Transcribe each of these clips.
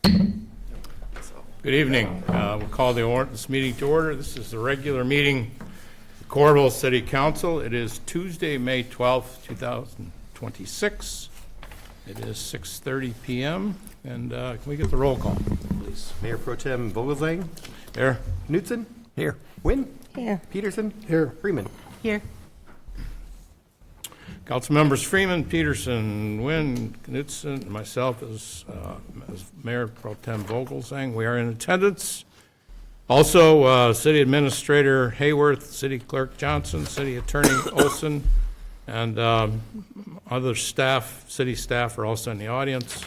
Good evening. We'll call this meeting to order. This is the regular meeting of the Coralville City Council. It is Tuesday, May 12th, 2026. It is 6:30 p.m. And can we get the roll call, please? Mayor Pro Tem Vogelsang. Here. Knutson. Here. Wynn. Here. Peterson. Here. Freeman. Here. Councilmembers Freeman, Peterson, Wynn, Knutson, and myself as Mayor Pro Tem Vogelsang. We are in attendance. Also, City Administrator Hayworth, City Clerk Johnson, City Attorney Olson, and other staff, city staff are also in the audience.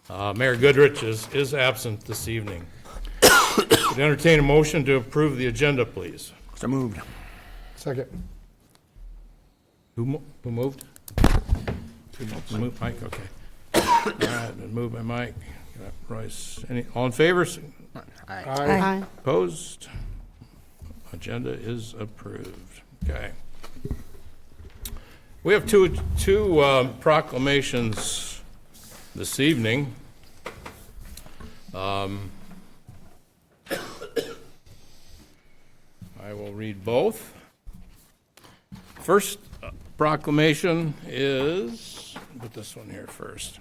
Mayor Goodrich is absent this evening. Would entertain a motion to approve the agenda, please. So moved. Second. Who moved? Moved Mike, okay. All right, been moved by Mike. Royce, all in favor? Aye. Opposed? Agenda is approved. Okay. We have two proclamations this evening. I will read both. First proclamation is, put this one here first.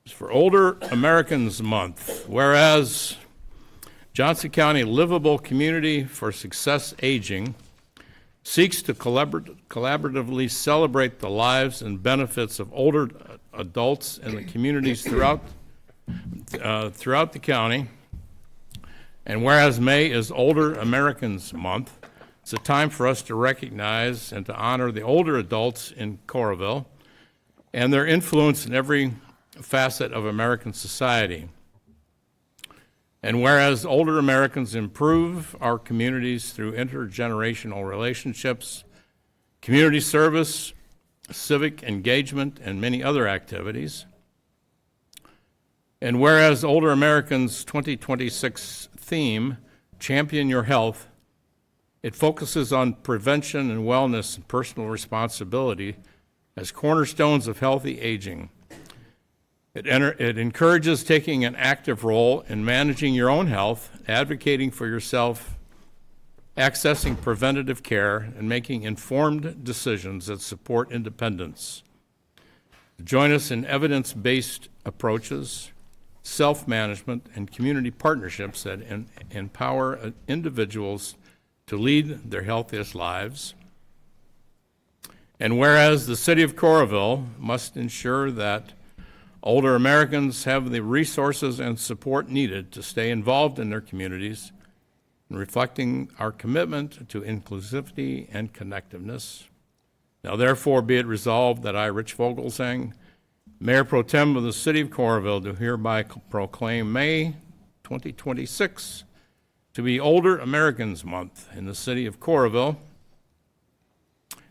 It's for Older Americans Month. Whereas Johnson County Livable Community for Success Aging seeks to collaboratively celebrate the lives and benefits of older adults in the communities throughout the county. And whereas May is Older Americans Month, it's a time for us to recognize and to honor the older adults in Coralville and their influence in every facet of American society. And whereas older Americans improve our communities through intergenerational relationships, community service, civic engagement, and many other activities. And whereas Older Americans 2026 theme, Champion Your Health, it focuses on prevention and wellness and personal responsibility as cornerstones of healthy aging. It encourages taking an active role in managing your own health, advocating for yourself, accessing preventative care, and making informed decisions that support independence. Join us in evidence-based approaches, self-management, and community partnerships that empower individuals to lead their healthiest lives. And whereas the City of Coralville must ensure that older Americans have the resources and support needed to stay involved in their communities, and reflecting our commitment to inclusivity and connectiveness. Now therefore be it resolved that I, Rich Vogelsang, Mayor Pro Tem of the City of Coralville, do hereby proclaim May 2026 to be Older Americans Month in the City of Coralville.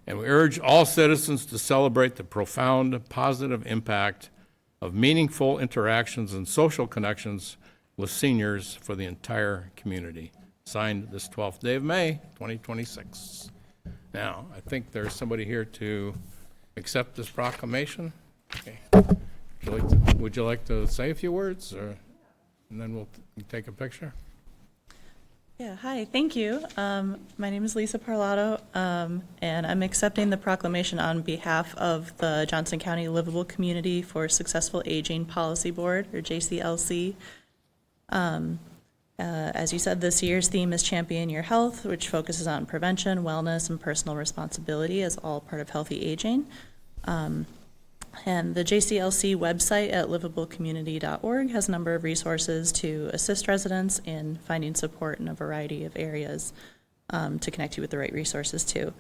And we urge all citizens to celebrate the profound positive impact of meaningful interactions and social connections with seniors for the entire community. Signed this 12th day of May, 2026. Now, I think there's somebody here to accept this proclamation. Okay. Would you like to say a few words, and then we'll take a picture? Yeah, hi, thank you. My name is Lisa Parlato, and I'm accepting the proclamation on behalf of the Johnson County Livable Community for Successful Aging Policy Board, or JCLC. As you said, this year's theme is Champion Your Health, which focuses on prevention, wellness, and personal responsibility as all part of healthy aging. And the JCLC website at livablecommunity.org has a number of resources to assist residents in finding support in a variety of areas to connect you with the right resources too.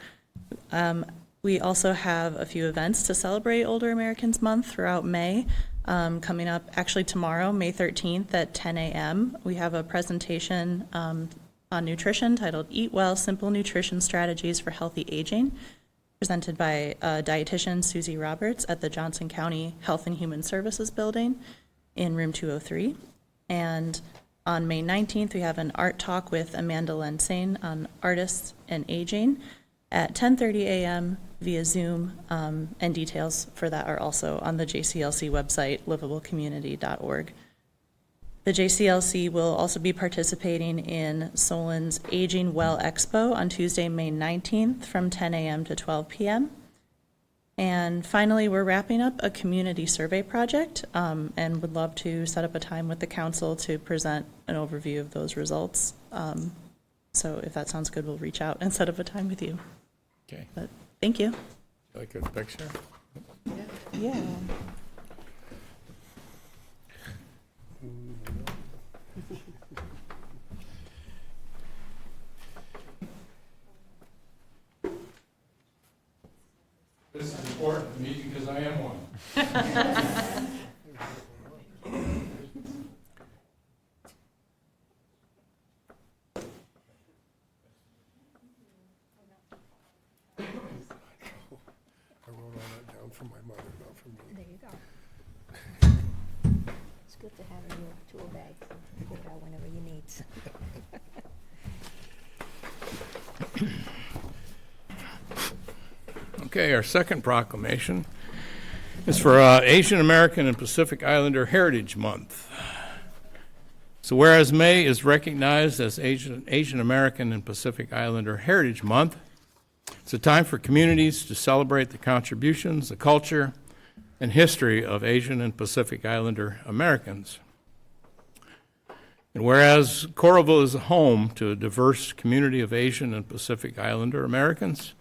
We also have a few events to celebrate Older Americans Month throughout May. Coming up actually tomorrow, May 13th at 10 a.m. We have a presentation on nutrition titled Eat Well, Simple Nutrition Strategies for Healthy Aging, presented by dietitian Susie Roberts at the Johnson County Health and Human Services Building in room 203. And on May 19th, we have an art talk with Amanda Lensane on artists and aging at 10:30 a.m. via Zoom, and details for that are also on the JCLC website, livablecommunity.org. The JCLC will also be participating in Solon's Aging Well Expo on Tuesday, May 19th from 10 a.m. to 12 p.m. And finally, we're wrapping up a community survey project and would love to set up a time with the council to present an overview of those results. So if that sounds good, we'll reach out and set up a time with you. Okay. But thank you. Like a picture? Yeah. This is important to me because I am one. I wrote all that down from my mother, not from me. There you go. It's good to have in your tool bag. You get it out whenever you need. Okay, our second proclamation is for Asian American and Pacific Islander Heritage Month. So whereas May is recognized as Asian American and Pacific Islander Heritage Month, it's a time for communities to celebrate the contributions, the culture, and history of Asian and Pacific Islander Americans. And whereas Coralville is a home to a diverse community of Asian and Pacific Islander Americans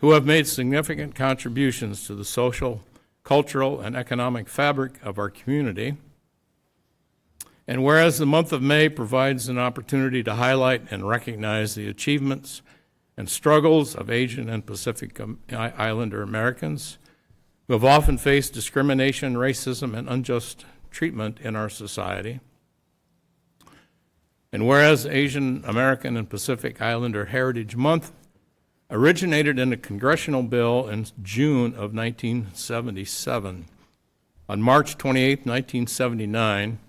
who have made significant contributions to the social, cultural, and economic fabric of our community. And whereas the month of May provides an opportunity to highlight and recognize the achievements and struggles of Asian and Pacific Islander Americans who have often faced discrimination, racism, and unjust treatment in our society. And whereas Asian American and Pacific Islander Heritage Month originated in a congressional bill in June of 1977. On March 28, 1979,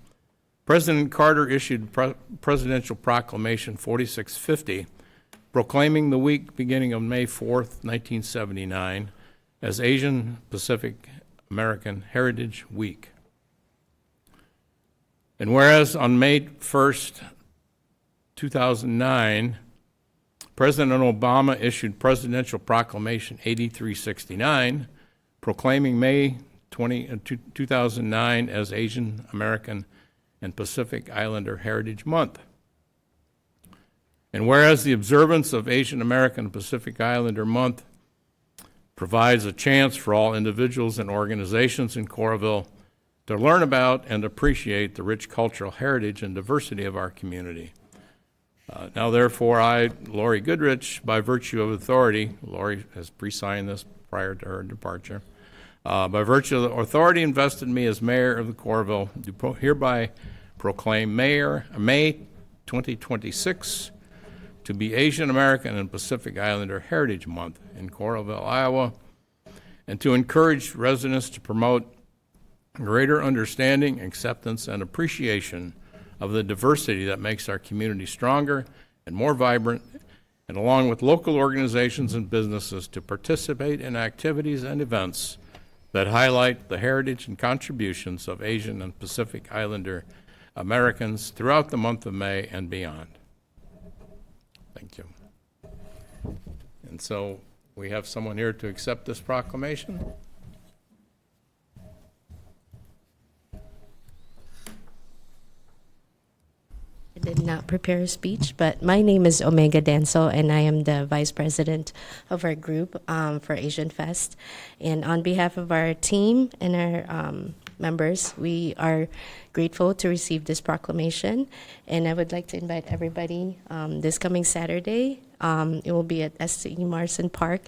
President Carter issued Presidential Proclamation 4650, proclaiming the week beginning on May 4th, 1979, as Asian Pacific American Heritage Week. And whereas on May 1st, 2009, President Obama issued Presidential Proclamation 8369, proclaiming May 2009 as Asian American and Pacific Islander Heritage Month. And whereas the observance of Asian American and Pacific Islander Month provides a chance for all individuals and organizations in Coralville to learn about and appreciate the rich cultural heritage and diversity of our community. Now, therefore, I, Lori Goodrich, by virtue of authority, Lori has pre-signed this prior to her departure, by virtue of the authority invested in me as mayor of the Coralville, do hereby proclaim May 2026 to be Asian American and Pacific Islander Heritage Month in Coralville, Iowa, and to encourage residents to promote greater understanding, acceptance, and appreciation of the diversity that makes our community stronger and more vibrant, and along with local organizations and businesses to participate in activities and events that highlight the heritage and contributions of Asian and Pacific Islander Americans throughout the month of May and beyond. Thank you. And so we have someone here to accept this proclamation. I did not prepare a speech, but my name is Omega Danso, and I am the vice president of our group for Asian Fest. And on behalf of our team and our members, we are grateful to receive this proclamation. And I would like to invite everybody this coming Saturday. It will be at S.T. Marson Park.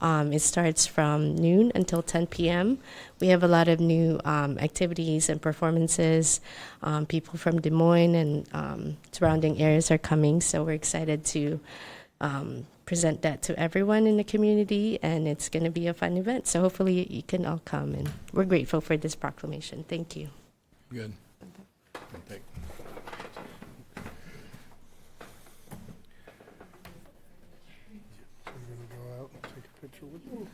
It starts from noon until 10 p.m. We have a lot of new activities and performances. People from Des Moines and surrounding areas are coming, so we're excited to present that to everyone in the community, and it's going to be a fun event. So hopefully you can all come, and we're grateful for this proclamation. Thank you. Good. So you're gonna go out and take a picture with them?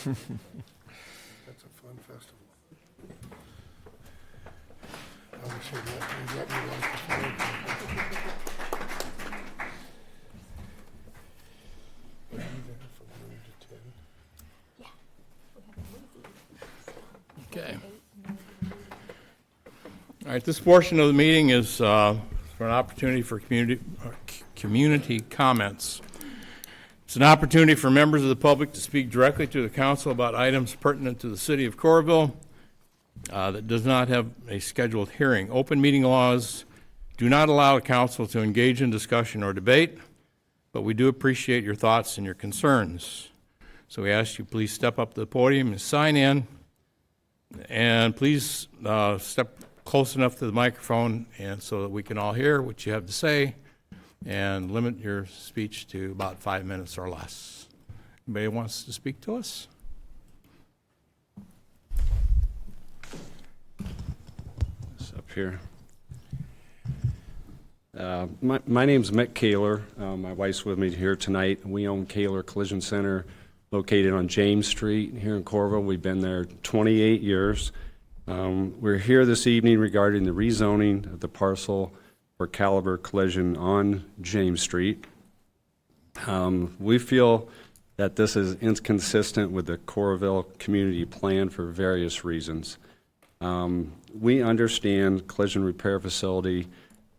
That's a fun festival. I would say that you got me like the fire company. Are you there from noon to 10? Yeah. We have a movie. Okay. All right, this portion of the meeting is for an opportunity for community comments. It's an opportunity for members of the public to speak directly to the council about items pertinent to the city of Coralville that does not have a scheduled hearing. Open meeting laws do not allow the council to engage in discussion or debate, but we do appreciate your thoughts and your concerns. So we ask you please step up to the podium and sign in, and please step close enough to the microphone and so that we can all hear what you have to say, and limit your speech to about 5 minutes or less. Anybody wants to speak to us? It's up here. My name's Mick Kaler. My wife's with me here tonight. We own Kaler Collision Center located on James Street here in Coralville. We've been there 28 years. We're here this evening regarding the rezoning of the parcel for Caliber Collision on James Street. We feel that this is inconsistent with the Coralville community plan for various reasons. We understand collision repair facility,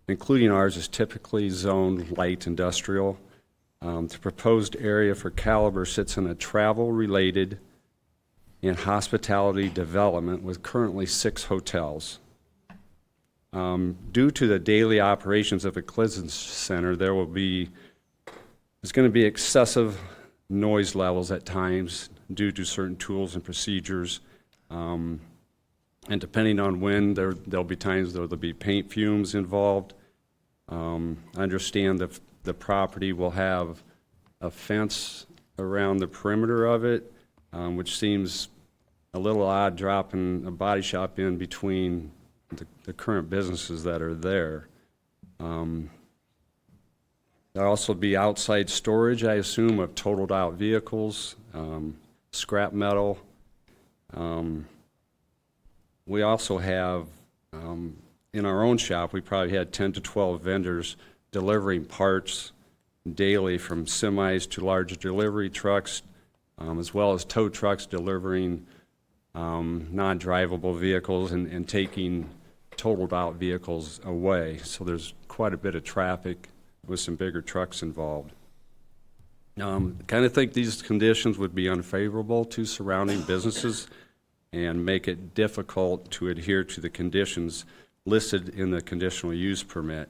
including ours, is typically zoned light industrial. The proposed area for Caliber sits in a travel-related and hospitality development with currently 6 hotels. Due to the daily operations of a collision center, there's going to be excessive noise levels at times due to certain tools and procedures. And depending on when, there'll be times there'll be paint fumes involved. I understand the property will have a fence around the perimeter of it, which seems a little odd dropping a body shop in between the current businesses that are there. There'll also be outside storage, I assume, of totaled out vehicles, scrap metal. We also have, in our own shop, we probably had 10 to 12 vendors delivering parts daily, from semis to large delivery trucks, as well as tow trucks delivering non-drivable vehicles and taking totaled out vehicles away. So there's quite a bit of traffic with some bigger trucks involved. Kind of think these conditions would be unfavorable to surrounding businesses and make it difficult to adhere to the conditions listed in the conditional use permit.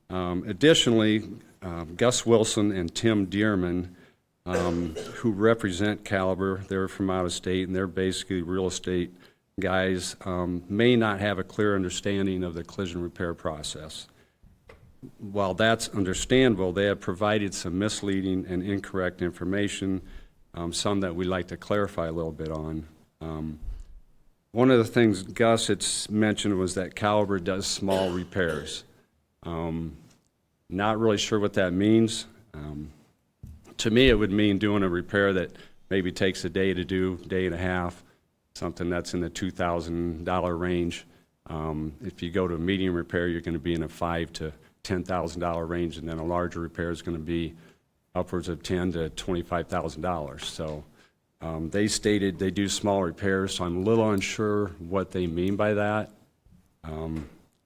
Additionally, Gus Wilson and Tim Dearman, who represent Caliber, they're from out of state and they're basically real estate guys, may not have a clear understanding of the collision repair process. While that's understandable, they have provided some misleading and incorrect information, some that we'd like to clarify a little bit on. One of the things Gus had mentioned was that Caliber does small repairs. Not really sure what that means. To me, it would mean doing a repair that maybe takes a day to do, day and a half, something that's in the $2,000 range. If you go to a medium repair, you're going to be in a $5,000 to $10,000 range, and then a larger repair is going to be upwards of $10,000 to $25,000. So they stated they do small repairs, so I'm a little unsure what they mean by that.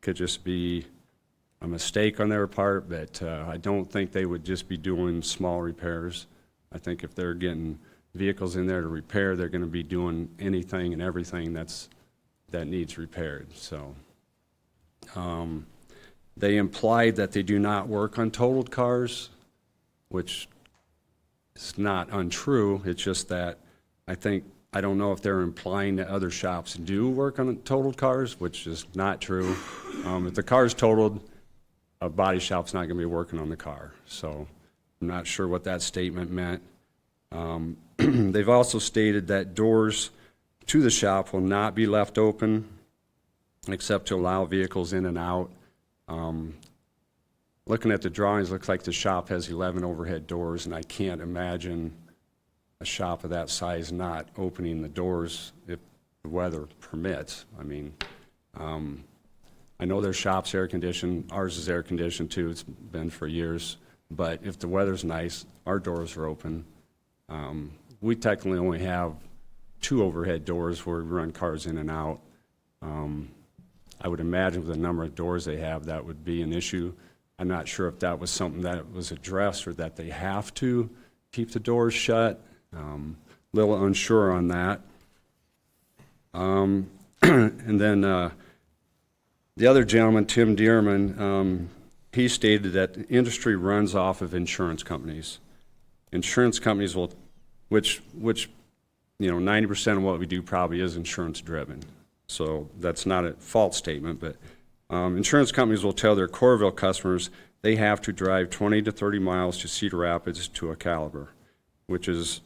Could just be a mistake on their part, but I don't think they would just be doing small repairs. I think if they're getting vehicles in there to repair, they're going to be doing anything and everything that needs repaired. So they implied that they do not work on totaled cars, which is not untrue. It's just that I don't know if they're implying that other shops do work on totaled cars, which is not true. If the car's totaled, a body shop's not going to be working on the car. So I'm not sure what that statement meant. They've also stated that doors to the shop will not be left open except to allow vehicles in and out. Looking at the drawings, looks like the shop has 11 overhead doors, and I can't imagine a shop of that size not opening the doors if the weather permits. I mean, I know their shop's air conditioned, ours is air conditioned too, it's been for years, but if the weather's nice, our doors are open. We technically only have 2 overhead doors where we run cars in and out. I would imagine with the number of doors they have, that would be an issue. I'm not sure if that was something that was addressed or that they have to keep the doors shut. Little unsure on that. And then the other gentleman, Tim Dearman, he stated that the industry runs off of insurance companies. Insurance companies will, which 90% of what we do probably is insurance driven. So that's not a false statement, but insurance companies will tell their Coralville customers they have to drive 20 to 30 miles to Cedar Rapids to a Caliber, which is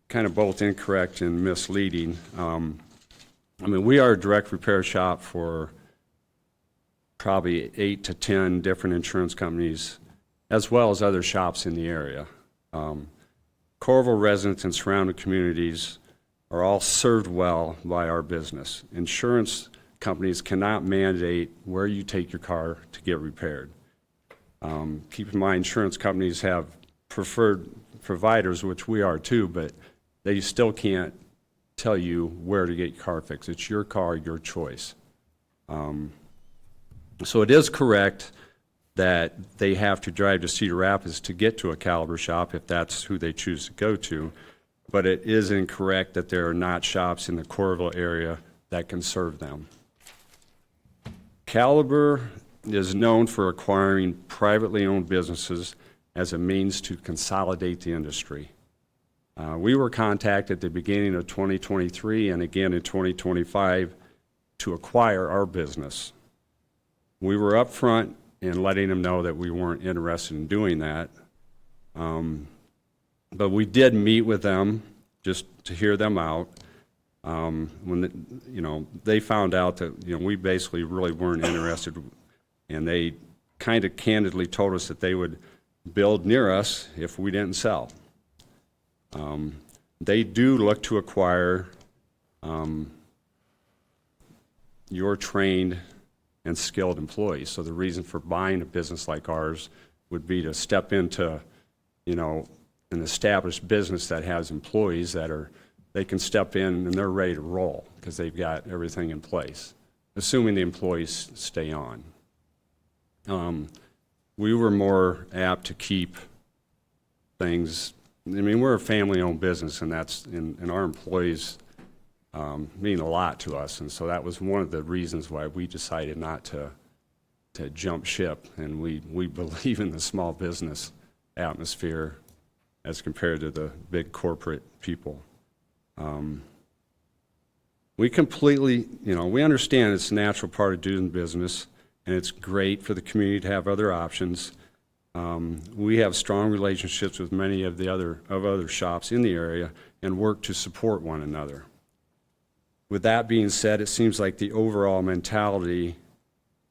kind of both incorrect and misleading. I mean, we are a direct repair shop for probably 8 to 10 different insurance companies, as well as other shops in the area. Coralville residents and surrounding communities are all served well by our business. Insurance companies cannot mandate where you take your car to get repaired. Keep in mind, insurance companies have preferred providers, which we are too, but they still can't tell you where to get your car fixed. It's your car, your choice. So it is correct that they have to drive to Cedar Rapids to get to a Caliber shop if that's who they choose to go to, but it is incorrect that there are not shops in the Coralville area that can serve them. Caliber is known for acquiring privately owned businesses as a means to consolidate the industry. We were contacted at the beginning of 2023 and again in 2025 to acquire our business. We were upfront in letting them know that we weren't interested in doing that. But we did meet with them just to hear them out. When they found out that we basically really weren't interested, and they kind of candidly told us that they would build near us if we didn't sell. They do look to acquire your trained and skilled employees. So the reason for buying a business like ours would be to step into, an established business that has employees they can step in and they're ready to roll because they've got everything in place, assuming the employees stay on. We were more apt to keep things. I mean, we're a family-owned business, and and our employees mean a lot to us, and so that was one of the reasons why we decided not to jump ship. And we believe in the small business atmosphere as compared to the big corporate people. We completely, we understand it's a natural part of doing business, and it's great for the community to have other options. We have strong relationships with many of the other shops in the area and work to support one another. With that being said, it seems like the overall mentality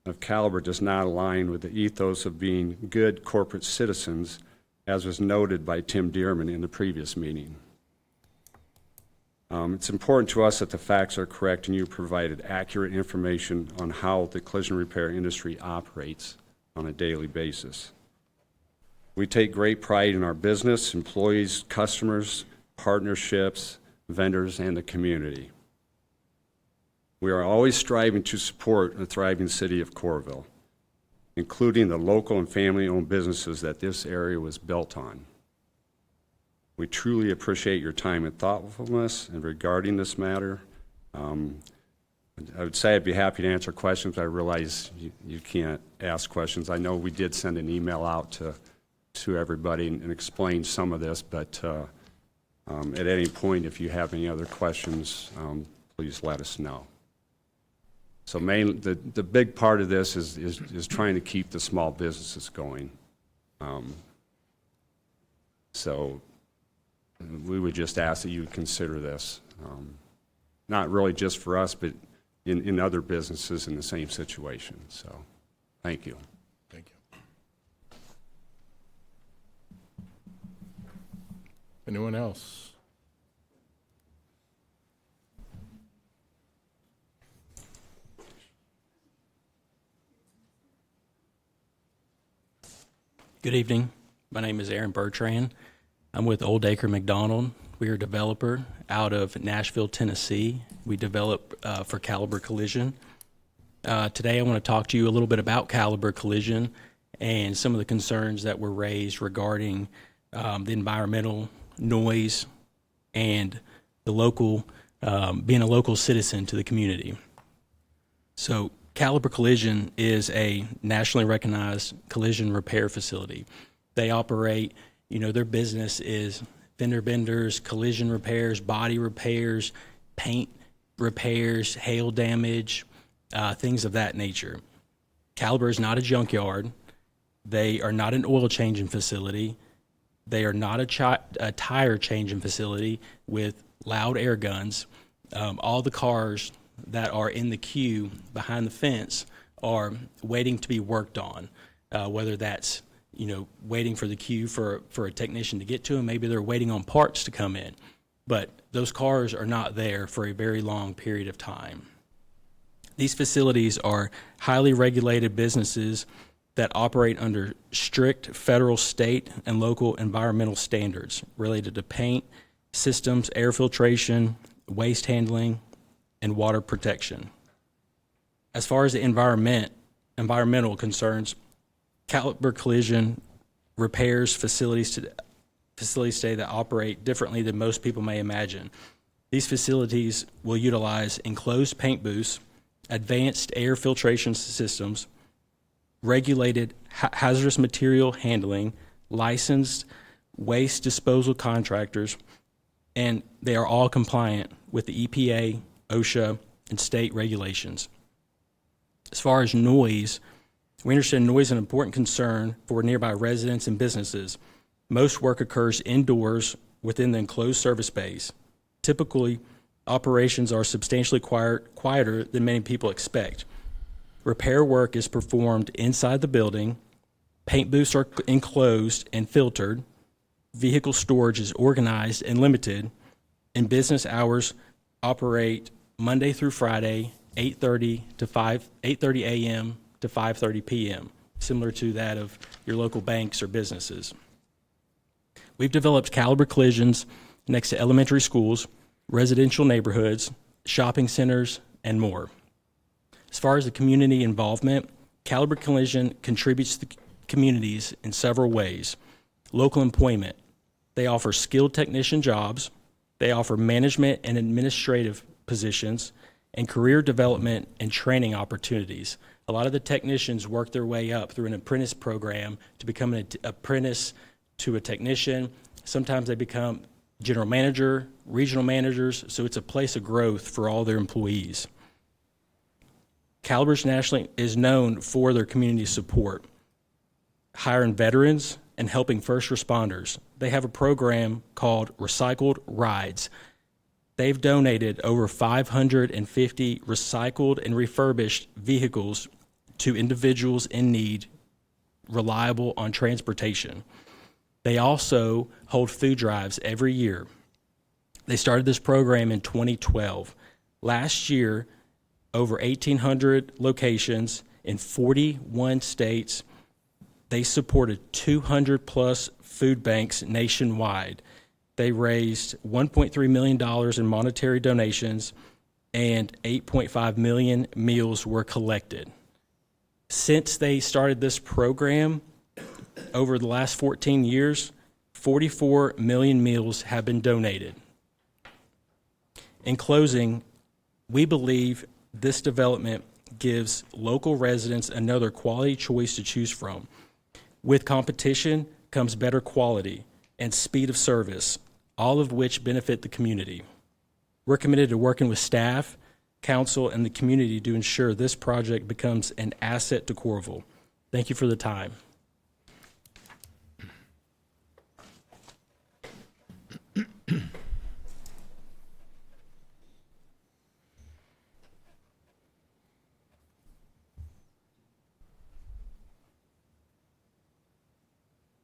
of Caliber does not align with the ethos of being good corporate citizens, as was noted by Tim Dearman in the previous meeting. It's important to us that the facts are correct and you provided accurate information on how the collision repair industry operates on a daily basis. We take great pride in our business, employees, customers, partnerships, vendors, and the community. We are always striving to support a thriving city of Coralville, including the local and family-owned businesses that this area was built on. We truly appreciate your time and thoughtfulness in regarding this matter. I would say I'd be happy to answer questions, but I realize you can't ask questions. I know we did send an email out to everybody and explain some of this, but at any point, if you have any other questions, please let us know. So the big part of this is trying to keep the small businesses going. So we would just ask that you would consider this, not really just for us, but in other businesses in the same situation. So thank you. Thank you. Anyone else? Good evening. My name is Aaron Bertrand. I'm with Old Acre McDonald. We are a developer out of Nashville, Tennessee. We develop for Caliber Collision. Today I want to talk to you a little bit about Caliber Collision and some of the concerns that were raised regarding the environmental noise and the local, being a local citizen to the community. So Caliber Collision is a nationally recognized collision repair facility. They operate, their business is fender benders, collision repairs, body repairs, paint repairs, hail damage, things of that nature. Caliber is not a junkyard. They are not an oil changing facility. They are not a tire changing facility with loud air guns. All the cars that are in the queue behind the fence are waiting to be worked on, whether that's waiting for the queue for a technician to get to them. Maybe they're waiting on parts to come in, but those cars are not there for a very long period of time. These facilities are highly regulated businesses that operate under strict federal, state, and local environmental standards related to paint, systems, air filtration, waste handling, and water protection. As far as the environmental concerns, Caliber Collision repairs facilities today that operate differently than most people may imagine. These facilities will utilize enclosed paint booths, advanced air filtration systems, regulated hazardous material handling, licensed waste disposal contractors, and they are all compliant with the EPA, OSHA, and state regulations. As far as noise, we understand noise is an important concern for nearby residents and businesses. Most work occurs indoors within the enclosed service bays. Typically, operations are substantially quieter than many people expect. Repair work is performed inside the building. Paint booths are enclosed and filtered. Vehicle storage is organized and limited. And business hours operate Monday through Friday, 8:30 a.m. to 5:30 p.m., similar to that of your local banks or businesses. We've developed Caliber Collisions next to elementary schools, residential neighborhoods, shopping centers, and more. As far as the community involvement, Caliber Collision contributes to the communities in several ways. Local employment. They offer skilled technician jobs. They offer management and administrative positions and career development and training opportunities. A lot of the technicians work their way up through an apprentice program to become an apprentice to a technician. Sometimes they become general manager, regional managers, so it's a place of growth for all their employees. Caliber's nationally is known for their community support, hiring veterans and helping first responders. They have a program called Recycled Rides. They've donated over 550 recycled and refurbished vehicles to individuals in need, reliable on transportation. They also hold food drives every year. They started this program in 2012. Last year, over 1,800 locations in 41 states. They supported 200 plus food banks nationwide. They raised $1.3 million in monetary donations, and 8.5 million meals were collected. Since they started this program, over the last 14 years, 44 million meals have been donated. In closing, we believe this development gives local residents another quality choice to choose from. With competition comes better quality and speed of service, all of which benefit the community. We're committed to working with staff, council, and the community to ensure this project becomes an asset to Coralville. Thank you for the time.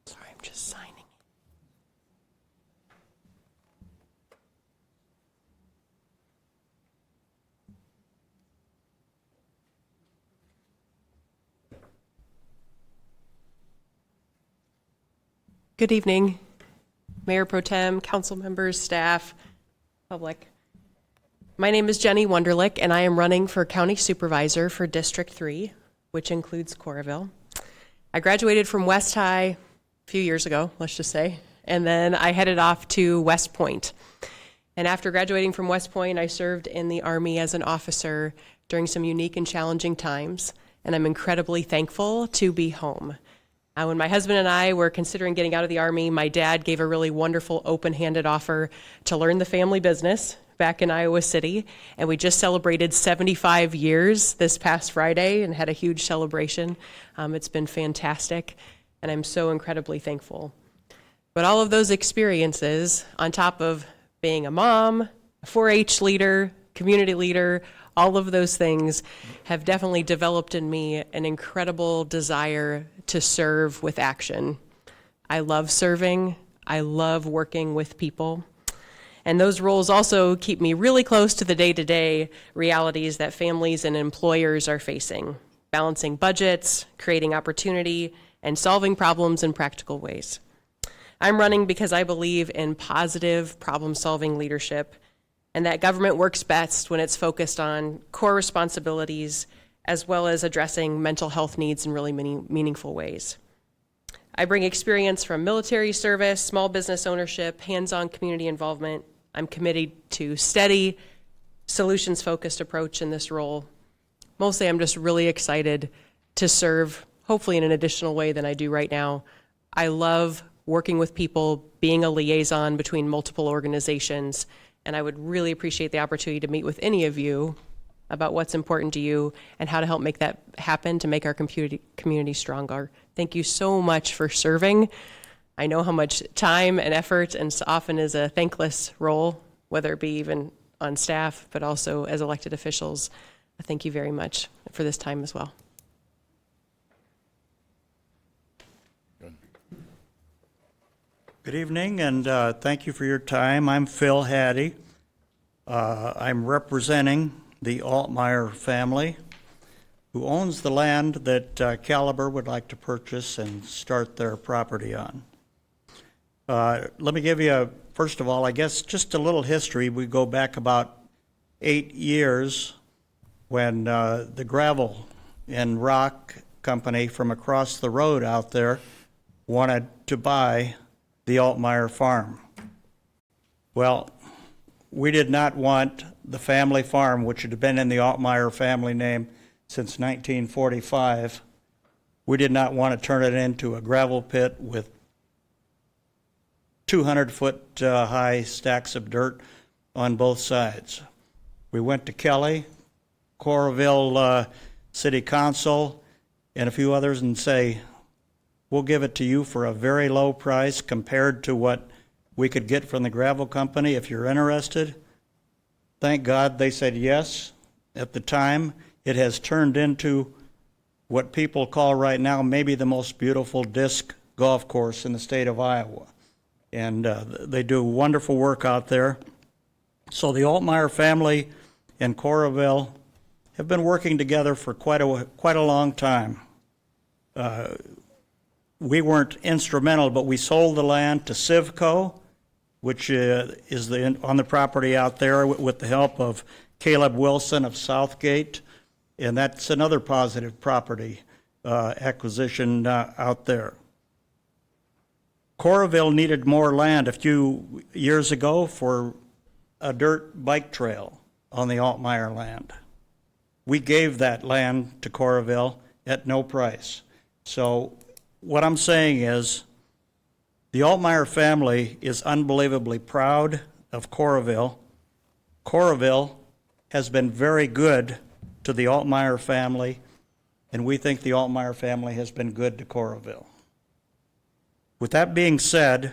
Sorry, I'm just signing. Good evening, Mayor Pro Tem, council members, staff, public. My name is Jenny Wunderlich, and I am running for County Supervisor for District 3, which includes Coralville. I graduated from West High a few years ago, let's just say, and then I headed off to West Point. And after graduating from West Point, I served in the Army as an officer during some unique and challenging times, and I'm incredibly thankful to be home. When my husband and I were considering getting out of the Army, my dad gave a really wonderful open-handed offer to learn the family business back in Iowa City, and we just celebrated 75 years this past Friday and had a huge celebration. It's been fantastic, and I'm so incredibly thankful. But all of those experiences, on top of being a mom, a 4-H leader, community leader, all of those things have definitely developed in me an incredible desire to serve with action. I love serving. I love working with people. And those roles also keep me really close to the day-to-day realities that families and employers are facing, balancing budgets, creating opportunity, and solving problems in practical ways. I'm running because I believe in positive problem-solving leadership, and that government works best when it's focused on core responsibilities as well as addressing mental health needs in really meaningful ways. I bring experience from military service, small business ownership, hands-on community involvement. I'm committed to steady, solutions-focused approach in this role. Mostly, I'm just really excited to serve, hopefully in an additional way than I do right now. I love working with people, being a liaison between multiple organizations, and I would really appreciate the opportunity to meet with any of you about what's important to you and how to help make that happen to make our community stronger. Thank you so much for serving. I know how much time and effort, and so often is a thankless role, whether it be even on staff, but also as elected officials. Thank you very much for this time as well. Good evening, and thank you for your time. I'm Phil Hattie. I'm representing the Altmeyer family, who owns the land that Caliber would like to purchase and start their property on. Let me give you, first of all, I guess just a little history. We go back about 8 years when the gravel and rock company from across the road out there wanted to buy the Altmeyer farm. Well, we did not want the family farm, which had been in the Altmeyer family name since 1945. We did not want to turn it into a gravel pit with 200-foot high stacks of dirt on both sides. We went to Kelly, Coralville City Council, and a few others and say, we'll give it to you for a very low price compared to what we could get from the gravel company if you're interested. Thank God they said yes. At the time, it has turned into what people call right now maybe the most beautiful disc golf course in the state of Iowa. And they do wonderful work out there. So the Altmeyer family and Coralville have been working together for quite a long time. We weren't instrumental, but we sold the land to Civco, which is on the property out there with the help of Caleb Wilson of Southgate, and that's another positive property acquisition out there. Coralville needed more land a few years ago for a dirt bike trail on the Altmeyer land. We gave that land to Coralville at no price. So what I'm saying is the Altmeyer family is unbelievably proud of Coralville. Coralville has been very good to the Altmeyer family, and we think the Altmeyer family has been good to Coralville. With that being said,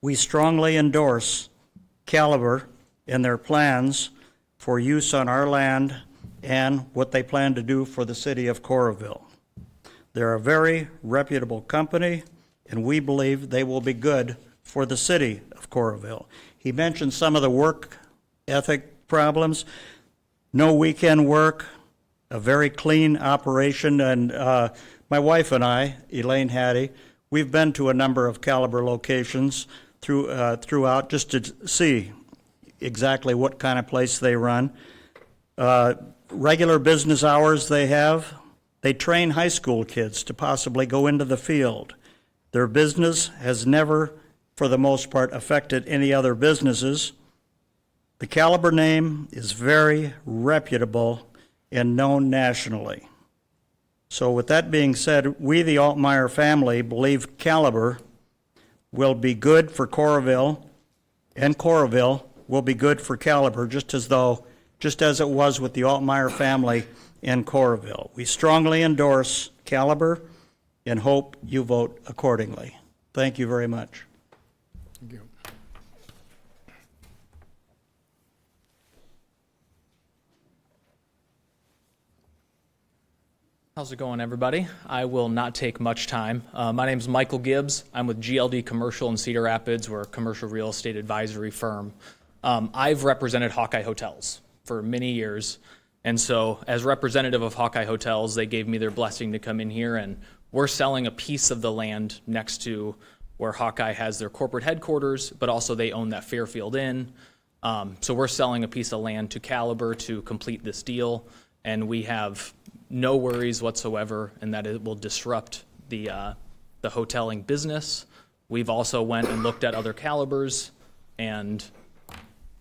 we strongly endorse Caliber and their plans for use on our land and what they plan to do for the city of Coralville. They're a very reputable company, and we believe they will be good for the city of Coralville. He mentioned some of the work ethic problems. No weekend work, a very clean operation, and my wife and I, Elaine Hattie, we've been to a number of Caliber locations throughout just to see exactly what kind of place they run. Regular business hours they have, they train high school kids to possibly go into the field. Their business has never, for the most part, affected any other businesses. The Caliber name is very reputable and known nationally. So with that being said, we, the Altmeyer family, believe Caliber will be good for Coralville, and Coralville will be good for Caliber, just as it was with the Altmeyer family in Coralville. We strongly endorse Caliber and hope you vote accordingly. Thank you very much. Thank you. How's it going, everybody? I will not take much time. My name is Michael Gibbs. I'm with GLD Commercial in Cedar Rapids. We're a commercial real estate advisory firm. I've represented Hawkeye Hotels for many years, and so as representative of Hawkeye Hotels, they gave me their blessing to come in here, and we're selling a piece of the land next to where Hawkeye has their corporate headquarters, but also they own that Fairfield Inn. So we're selling a piece of land to Caliber to complete this deal, and we have no worries whatsoever in that it will disrupt the hoteling business. We've also went and looked at other Calibers and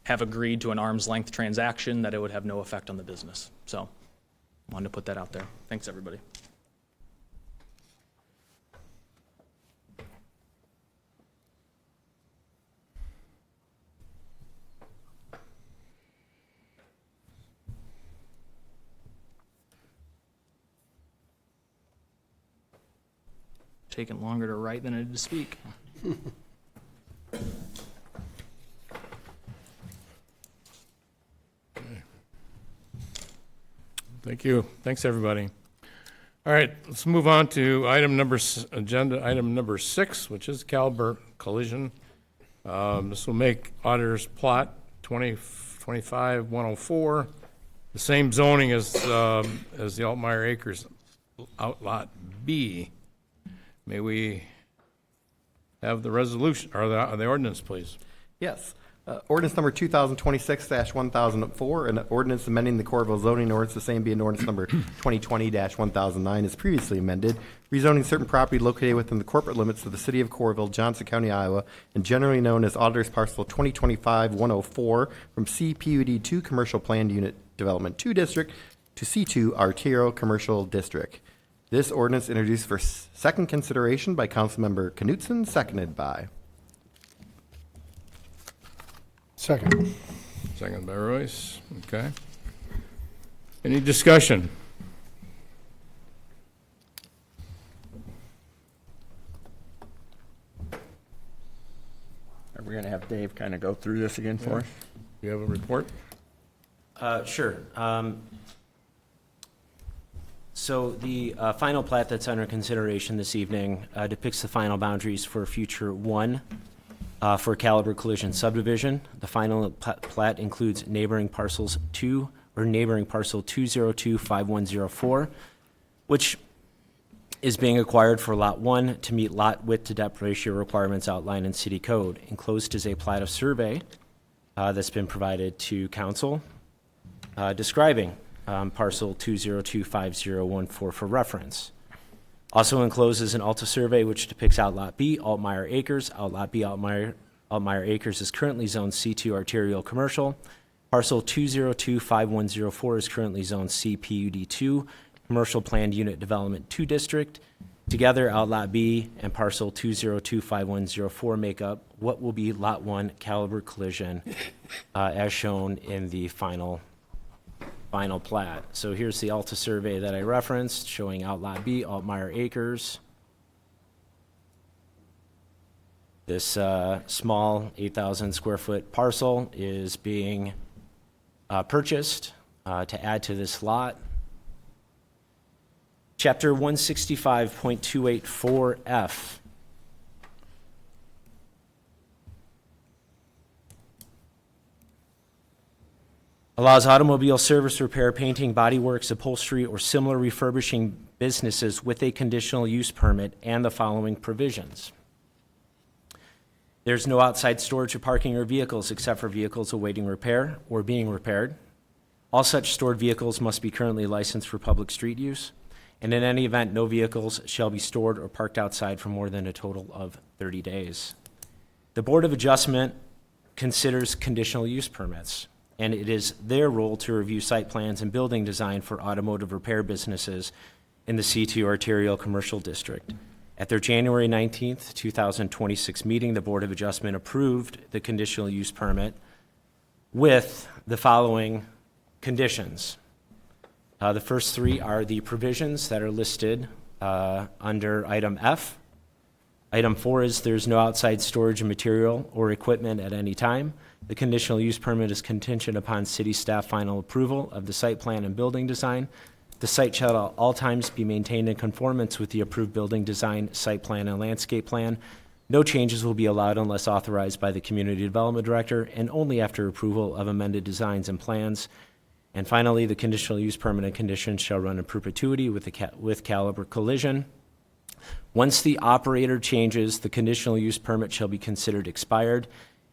have agreed to an arm's length transaction that it would have no effect on the business. So I wanted to put that out there. Thanks, everybody. Taking longer to write than it did to speak. Thank you. Thanks, everybody. All right, let's move on to agenda item number 6, which is Caliber Collision. This will make auditor's plot 2025-104 the same zoning as the Altmeyer Acres Outlot B. May we have the resolution, or the ordinance, please? Yes. Ordinance number 2026-1004, an ordinance amending the Coralville zoning ordinance, the same being ordinance number 2020-1009 is previously amended, rezoning certain property located within the corporate limits of the city of Coralville, Johnson County, Iowa, and generally known as Auditor's Parcel 2025-104 from CPUD2 Commercial Planned Unit Development 2 District to C2 Arterial Commercial District. This ordinance introduced for second consideration by Councilmember Knutson, seconded by. Second. Second by Royce. Okay. Any discussion? Are we going to have Dave kind of go through this again for us? Do you have a report? Sure. So the final plat that's under consideration this evening depicts the final boundaries for future 1 for Caliber Collision subdivision. The final plat includes neighboring parcels 2 or neighboring parcel 2025104, which is being acquired for lot 1 to meet lot width to depth ratio requirements outlined in city code. Enclosed is a plat of survey that's been provided to council describing parcel 2025014 for reference. Also enclosed is an Alta survey which depicts Outlot B, Altmeyer Acres. Outlot B, Altmeyer Acres is currently zoned C2 Arterial Commercial. Parcel 2025104 is currently zoned CPUD2 Commercial Planned Unit Development 2 District. Together, Outlot B and parcel 2025104 make up what will be Lot 1 Caliber Collision as shown in the final plat. So here's the Alta survey that I referenced showing Outlot B, Altmeyer Acres. This small 8,000 square foot parcel is being purchased to add to this lot. Chapter 165.284F. Allows automobile service, repair, painting, body works, upholstery, or similar refurbishing businesses with a conditional use permit and the following provisions. There's no outside storage of parking or vehicles except for vehicles awaiting repair or being repaired. All such stored vehicles must be currently licensed for public street use. And in any event, no vehicles shall be stored or parked outside for more than a total of 30 days. The Board of Adjustment considers conditional use permits, and it is their role to review site plans and building design for automotive repair businesses in the C2 Arterial Commercial District. At their January 19th, 2026 meeting, the Board of Adjustment approved the conditional use permit with the following conditions. The first three are the provisions that are listed under item F. Item 4 is there's no outside storage of material or equipment at any time. The conditional use permit is contingent upon city staff final approval of the site plan and building design. The site shall at all times be maintained in conformance with the approved building design, site plan, and landscape plan. No changes will be allowed unless authorized by the Community Development Director and only after approval of amended designs and plans. And finally, the conditional use permit and conditions shall run in perpetuity with Caliber Collision. Once the operator changes, the conditional use permit shall be considered expired,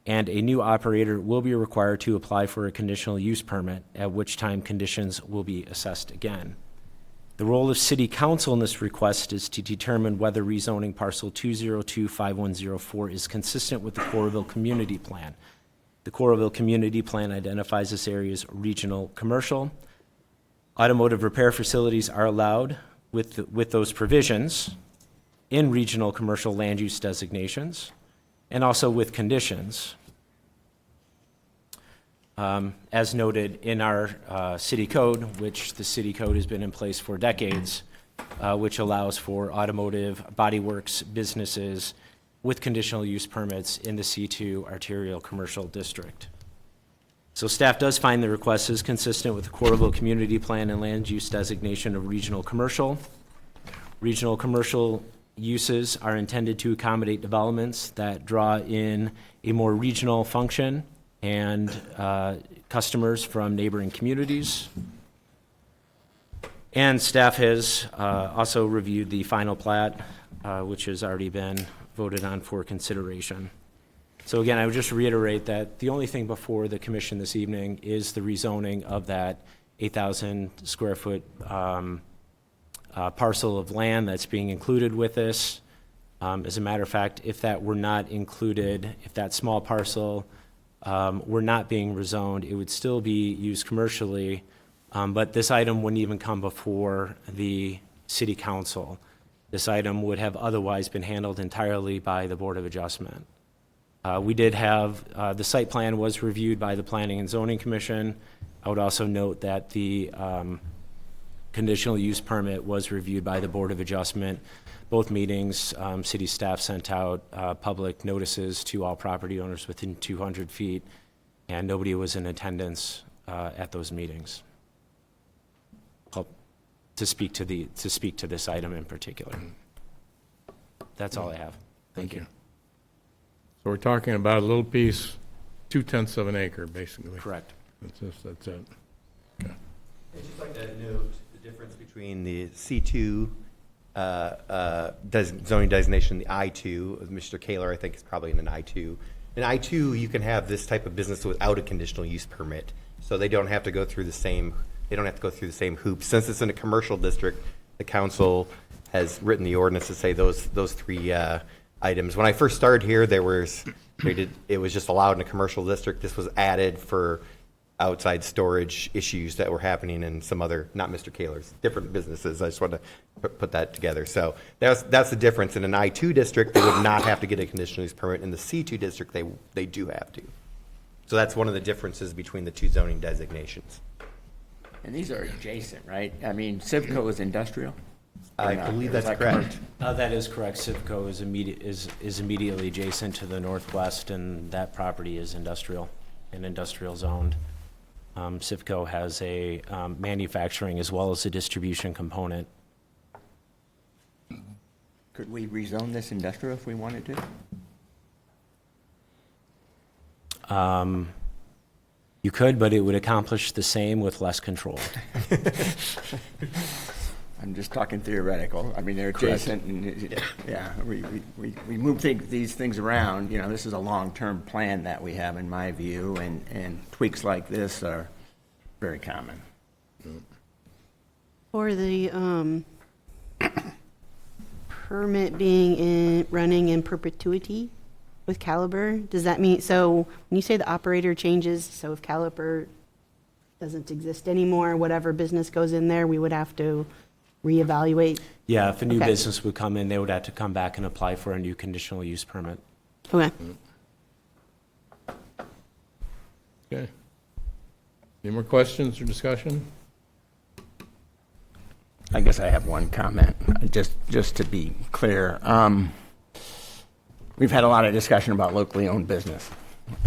and a new operator will be required to apply for a conditional use permit, at which time conditions will be assessed again. The role of City Council in this request is to determine whether rezoning parcel 2025104 is consistent with the Coralville Community Plan. The Coralville Community Plan identifies this area as regional commercial. Automotive repair facilities are allowed with those provisions in regional commercial land use designations, and also with conditions, as noted in our city code, which the city code has been in place for decades, which allows for automotive body works businesses with conditional use permits in the C2 Arterial Commercial District. So staff does find the request is consistent with the Coralville Community Plan and land use designation of regional commercial. Regional commercial uses are intended to accommodate developments that draw in a more regional function and customers from neighboring communities. And staff has also reviewed the final plat, which has already been voted on for consideration. So again, I would just reiterate that the only thing before the commission this evening is the rezoning of that 8,000 square foot parcel of land that's being included with this. As a matter of fact, if that were not included, if that small parcel were not being rezoned, it would still be used commercially, but this item wouldn't even come before the city council. This item would have otherwise been handled entirely by the Board of Adjustment. We did have, the site plan was reviewed by the Planning and Zoning Commission. I would also note that the conditional use permit was reviewed by the Board of Adjustment. Both meetings, city staff sent out public notices to all property owners within 200 feet, and nobody was in attendance at those meetings to speak to this item in particular. That's all I have. Thank you. So we're talking about a little piece, 2/10 of an acre, basically. Correct. That's it. Okay. I'd just like to note the difference between the C2 zoning designation, the I2, Mr. Kaler, I think, is probably in an I2. In I2, you can have this type of business without a conditional use permit, so they don't have to go through the same. They don't have to go through the same hoops. Since it's in a commercial district, the council has written the ordinance to say those three items. When I first started here, it was just allowed in a commercial district. This was added for outside storage issues that were happening in some other, not Mr. Kaler's, different businesses. I just wanted to put that together. So that's the difference. In an I2 district, they would not have to get a conditional use permit. In the C2 district, they do have to. So that's one of the differences between the two zoning designations. And these are adjacent, right? I mean, Civco is industrial? I believe that's correct. That is correct. Civco is immediately adjacent to the northwest, and that property is industrial and industrial zoned. Civco has a manufacturing as well as a distribution component. Could we rezone this industrial if we wanted to? You could, but it would accomplish the same with less control. I'm just talking theoretical. I mean, they're adjacent, and yeah, we move these things around. You know, this is a long-term plan that we have, in my view, and tweaks like this are very common. For the permit being running in perpetuity with Caliber, does that mean, so when you say the operator changes, so if Caliber doesn't exist anymore, whatever business goes in there, we would have to reevaluate? Yeah, if a new Okay. business would come in, they would have to come back and apply for a new conditional use permit. Okay. Okay. Any more questions or discussion? I guess I have one comment, just to be clear. We've had a lot of discussion about locally owned business,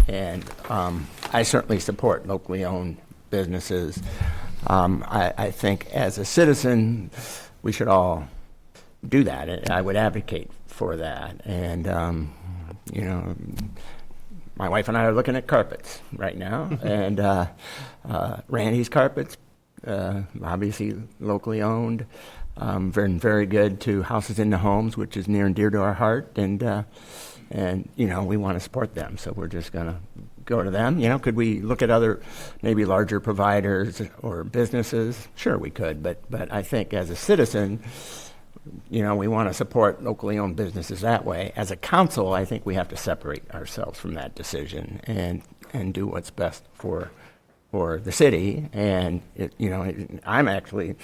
and I certainly support locally owned businesses. I think as a citizen, we should all do that. And I would advocate for that. And, you know, my wife and I are looking at carpets right now, and Randy's Carpets, obviously locally owned, very good to Houses in the Homes, which is near and dear to our heart, and you know, we want to support them, so we're just going to go to them. You know, could we look at other, maybe larger providers or businesses? Sure, we could, but I think as a citizen, you know, we want to support locally owned businesses that way. As a council, I think we have to separate ourselves from that decision and do what's best for the city. And you know, I'm actually,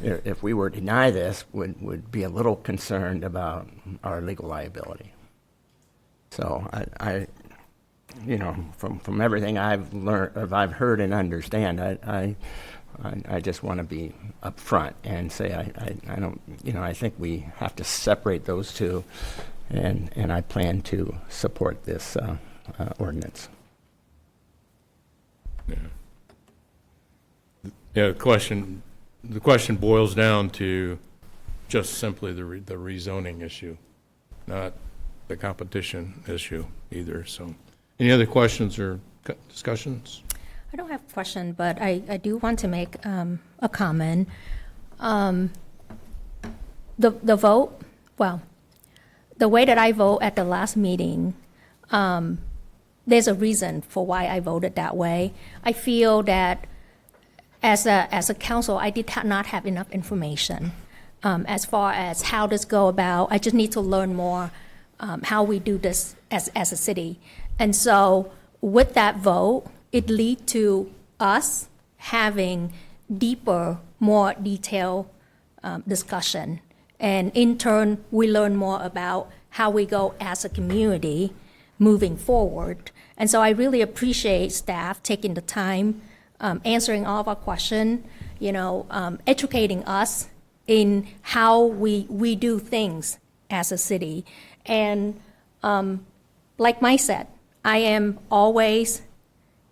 if we were to deny this, would be a little concerned about our legal liability. So I you know, from everything I've learned, or I've heard and understand, I just want to be upfront and say I don't, you know, I think we have to separate those two, and I plan to support this ordinance. Yeah, the question boils down to just simply the rezoning issue, not the competition issue either. So, any other questions or discussions? I don't have a question, but I do want to make a comment. The vote, well, the way that I vote at the last meeting, there's a reason for why I voted that way. I feel that as a council, I did not have enough information as far as how this go about. I just need to learn more how we do this as a city. And so with that vote, it lead to us having deeper, more detailed discussion. And in turn, we learn more about how we go as a community moving forward. And so I really appreciate staff taking the time, answering all of our questions, you know, educating us in how we do things as a city. And like Mike said, I am always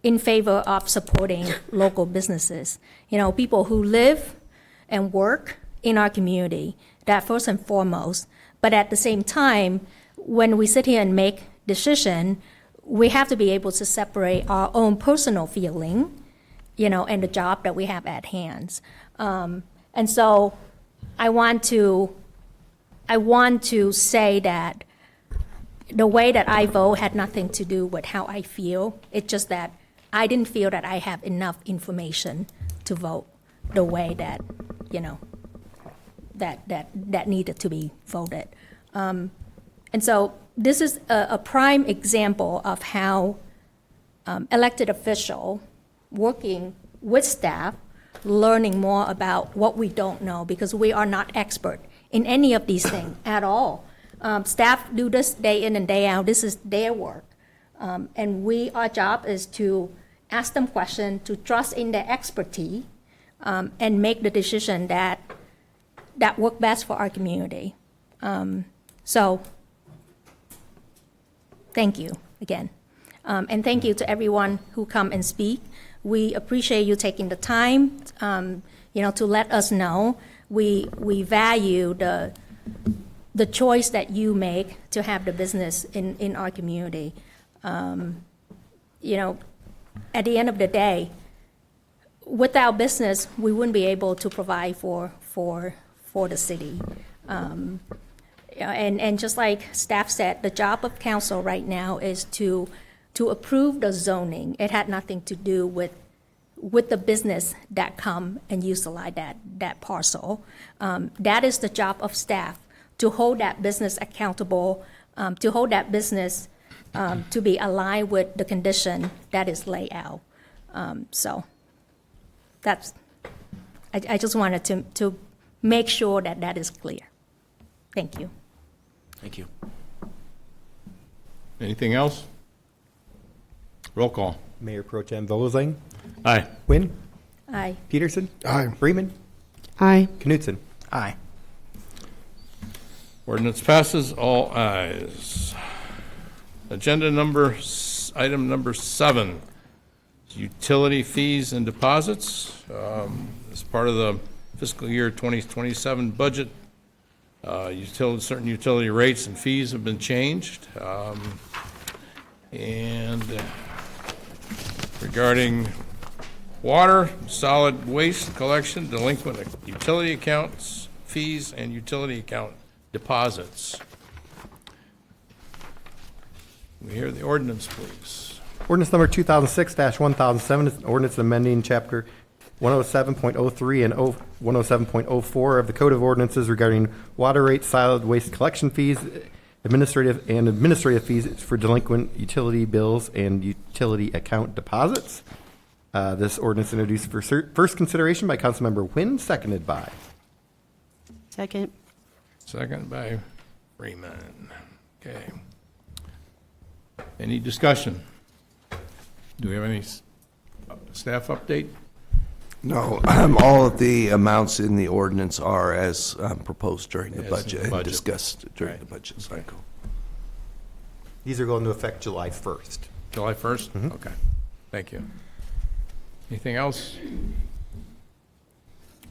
in favor of supporting local businesses. You know, people who live and work in our community, that first and foremost. But at the same time, when we sit here and make decision, we have to be able to separate our own personal feeling, you know, and the job that we have at hands. And so I want to say that the way that I vote had nothing to do with how I feel. It's just that I didn't feel that I have enough information to vote the way that, you know, that needed to be voted. And so this is a prime example of how elected official working with staff, learning more about what we don't know, because we are not expert in any of these things at all. Staff do this day in and day out. This is their work. And our job is to ask them questions, to trust in their expertise, and make the decision that work best for our community. So thank you again. And thank you to everyone who come and speak. We appreciate you taking the time, you know, to let us know. We value the choice that you make to have the business in our community. You know, at the end of the day, without business, we wouldn't be able to provide for the city. And just like staff said, the job of council right now is to approve the zoning. It had nothing to do with the business that come and utilize that parcel. That is the job of staff, to hold that business accountable, to hold that business to be aligned with the condition that is laid out. So that's, I just wanted to make sure that that is clear. Thank you. Thank you. Anything else? Roll call. Mayor Pro Tem Volzing, Aye. Quinn, Aye. Peterson, Aye. Freeman, Aye. Knutson. Aye. Ordinance passes, all ayes. Agenda item number 7, utility fees and deposits. As part of the fiscal year 2027 budget, certain utility rates and fees have been changed. And regarding water, solid waste collection, delinquent utility accounts, fees, and utility account deposits. We hear the ordinance, please. Ordinance number 2006-1007 is an ordinance amending chapter 107.03 and 107.04 of the Code of Ordinances regarding water rates, solid waste collection fees, administrative fees for delinquent utility bills and utility account deposits. This ordinance introduced for first consideration by Councilmember Wynn, seconded by. Second. Second by Freeman. Okay. Any discussion? Do we have any staff update? No, all of the amounts in the ordinance are as proposed during the As in budget the and budget. discussed during Right. the budget cycle. These are going to affect July 1st. July 1st? Okay. Thank you. Anything else?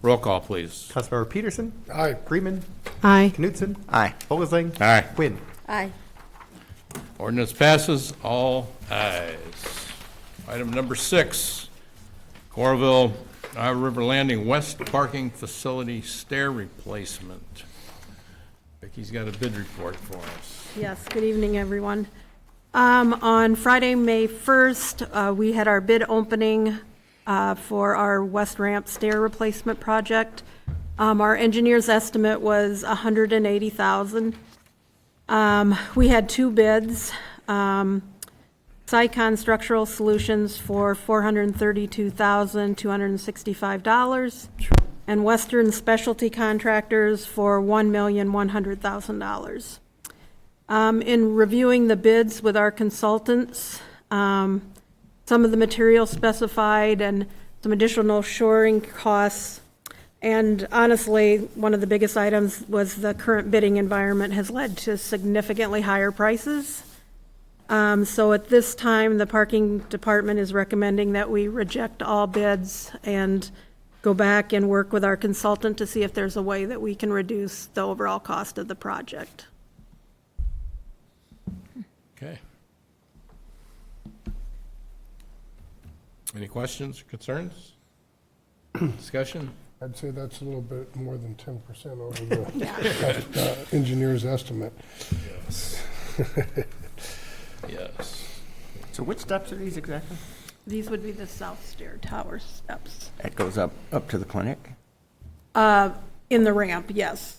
Roll call, please. Councilmember Peterson, Aye. Freeman, Aye. Knutson, Aye. Volzing, Aye. Quinn. Aye. Ordinance passes, all ayes. Item number 6, Coralville Iowa River Landing West Parking Facility Stair Replacement. Vicky's got a bid report for us. Yes, good evening, everyone. On Friday, May 1st, we had our bid opening for our West Ramp stair replacement project. Our engineer's estimate was $180,000. We had 2 bids. Sycon Structural Solutions for $432,265, and Western Specialty Contractors for $1,100,000. In reviewing the bids with our consultants, some of the material specified and some additional shoring costs, and honestly, one of the biggest items was the current bidding environment has led to significantly higher prices. So at this time, the parking department is recommending that we reject all bids and go back and work with our consultant to see if there's a way that we can reduce the overall cost of the project. Okay. Any questions or concerns? Discussion? I'd say that's a little bit more than 10% over the engineer's estimate. Yes. Yes. So which steps are these exactly? These would be the South Stair Tower steps. It goes up to the clinic? In the ramp, yes.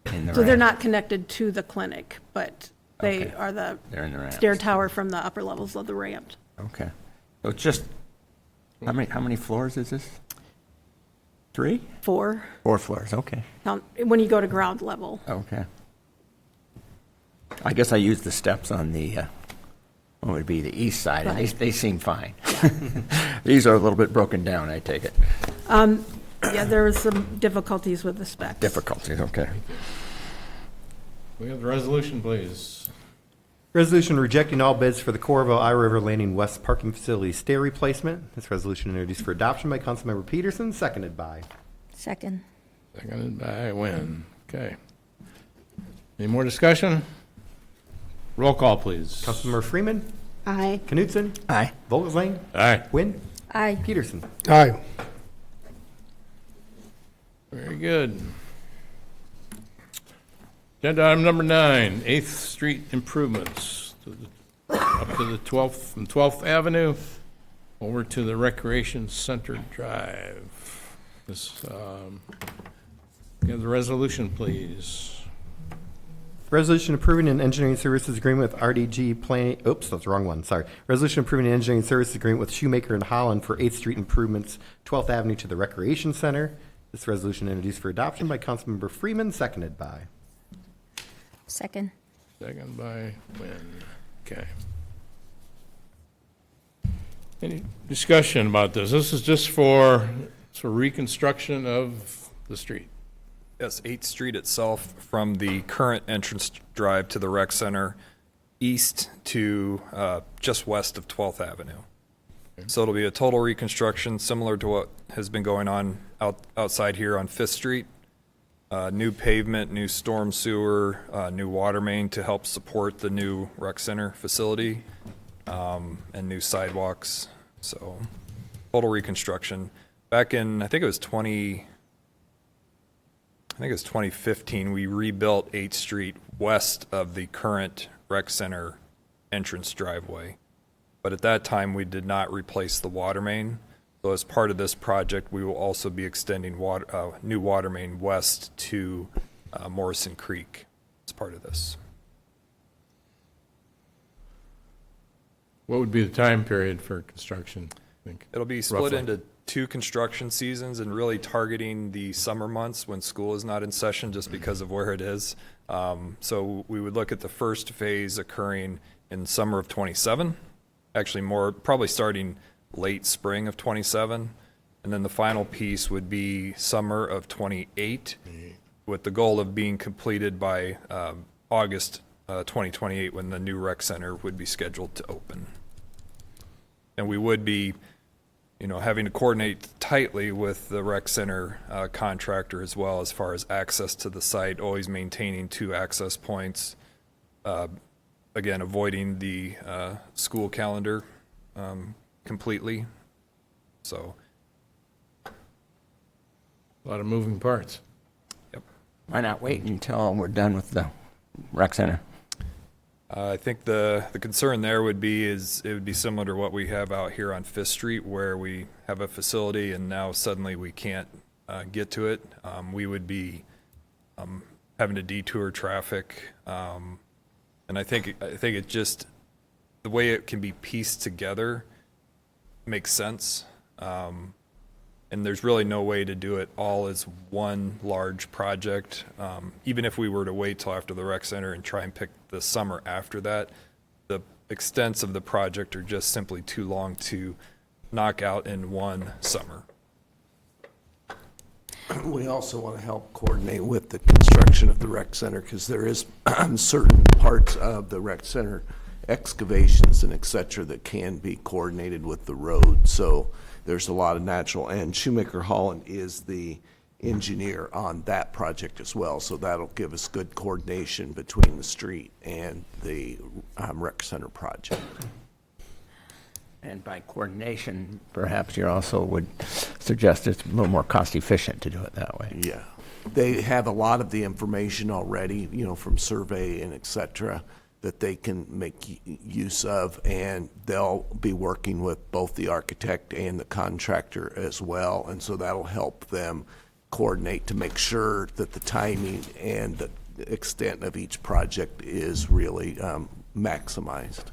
In the So they're ramp? not connected to the clinic, but they Okay. are the They're in the ramp. stair tower from the upper levels of the ramp. Okay. So it's just, how many floors is this? 3? 4, 4 floors, okay. when you go to ground level. Okay. I guess I used the steps on the, what would be the east side, and Right. they seem fine. These are a little bit broken down, I take it. Yeah, there was some difficulties with the specs. Difficulties, okay. We have the resolution, please. Resolution rejecting all bids for the Coralville Iowa River Landing West Parking Facility stair replacement. This resolution introduced for adoption by Councilmember Peterson, seconded by. Second. Seconded by Wynn. Okay. Any more discussion? Roll call, please. Councilmember Freeman, Aye. Knutson? Aye. Vogelsang? Aye. Quinn? Aye. Peterson? Aye. Very good. Agenda item number 9, 8th Street improvements. Up to the 12th, from 12th Avenue over to the Recreation Center Drive. This, give the resolution, please. Resolution approving an engineering services agreement with RDG Planning, oops, that's the wrong one, sorry. Resolution approving an engineering services agreement with Shoemaker and Holland for 8th Street improvements, 12th Avenue to the Recreation Center. This resolution introduced for adoption by Councilmember Freeman, seconded by. Second. Second by Wynn. Okay. Any discussion about this? This is just for reconstruction of the street. Yes, 8th Street itself, from the current entrance drive to the rec center, east to just west of 12th Avenue. So it'll be a total reconstruction, similar to what has been going on outside here on 5th Street. New pavement, new storm sewer, new water main to help support the new rec center facility, and new sidewalks. So total reconstruction. Back in, I think it was 2015, we rebuilt 8th Street west of the current rec center entrance driveway. But at that time, we did not replace the water main. So as part of this project, we will also be extending new water main west to Morrison Creek as part of this. What would be the time period for construction, I think? It'll be split roughly? into 2 construction seasons and really targeting the summer months when school is not in session just because of where it is. So we would look at the first phase occurring in summer of 27, actually probably starting late spring of 27. And then the final piece would be summer of 28 with the goal of being completed by August 2028 when the new rec center would be scheduled to open. And we would be having to coordinate tightly with the rec center contractor as well as far as access to the site, always maintaining 2 access points. Again, avoiding the school calendar completely. So. A lot of moving parts. Yep. Why not wait until we're done with the rec center? I think the concern there would be it would be similar to what we have out here on 5th Street where we have a facility and now suddenly we can't get to it. We would be having to detour traffic. And I think it just, the way it can be pieced together makes sense. And there's really no way to do it all as one large project. Even if we were to wait till after the rec center and try and pick the summer after that, the extents of the project are just simply too long to knock out in one summer. We also want to help coordinate with the construction of the rec center because there is certain parts of the rec center excavations and et cetera that can be coordinated with the road. So there's a lot of natural, and Shoemaker Holland is the engineer on that project as well. So that'll give us good coordination between the street and the rec center project. And by coordination, perhaps you also would suggest it's a little more cost efficient to do it that way. Yeah. They have a lot of the information already, from survey and et cetera, that they can make use of, and they'll be working with both the architect and the contractor as well. And so that'll help them coordinate to make sure that the timing and the extent of each project is really maximized.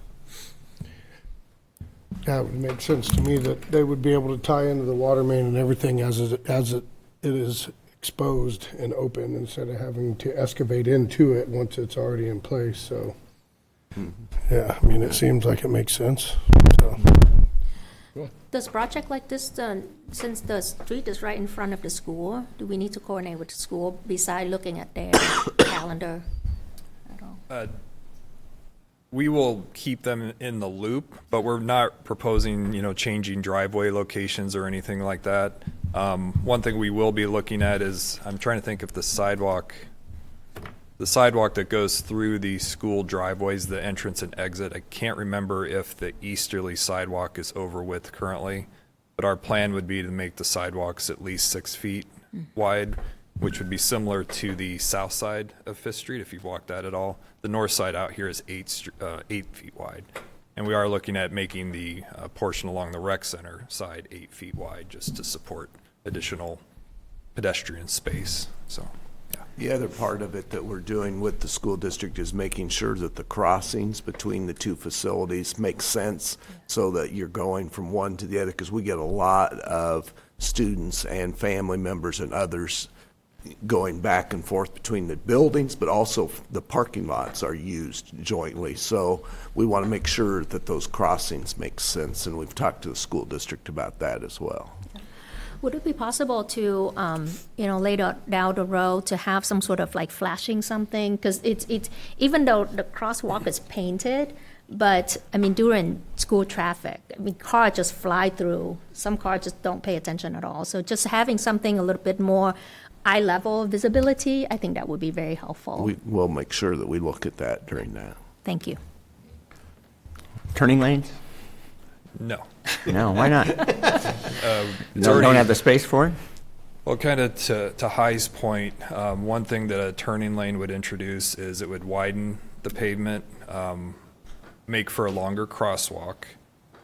Yeah, it would make sense to me that they would be able to tie into the water main and everything as it is exposed and open instead of having to excavate into it once it's already in place. So, yeah, I mean, it seems like it makes sense. So. Does project like this, since the street is right in front of the school, do we need to coordinate with the school besides looking at their calendar at all? We will keep them in the loop, but we're not proposing, changing driveway locations or anything like that. One thing we will be looking at is, I'm trying to think if the sidewalk the sidewalk that goes through the school driveways, the entrance and exit, I can't remember if the easterly sidewalk is over width currently, but our plan would be to make the sidewalks at least 6 feet wide, which would be similar to the south side of Fifth Street, if you've walked that at all. The north side out here is 8 feet wide. And we are looking at making the portion along the rec center side 8 feet wide, just to support additional pedestrian space, so. The other part of it that we're doing with the school district is making sure that the crossings between the two facilities make sense so that you're going from one to the other, because we get a lot of students and family members and others going back and forth between the buildings, but also the parking lots are used jointly. So we want to make sure that those crossings make sense, and we've talked to the school district about that as well. Would it be possible to, later down the road, to have some sort of like flashing something? Because it's even though the crosswalk is painted, but I mean during school traffic, cars just fly through. Some cars just don't pay attention at all. So just having something a little bit more eye level visibility, I think that would be very helpful. We will make sure that we look at that during that. Thank you. Turning lanes? No. No, why not? Don't have the space for it? Well, kind of to High's point, one thing that a turning lane would introduce is it would widen the pavement, make for a longer crosswalk,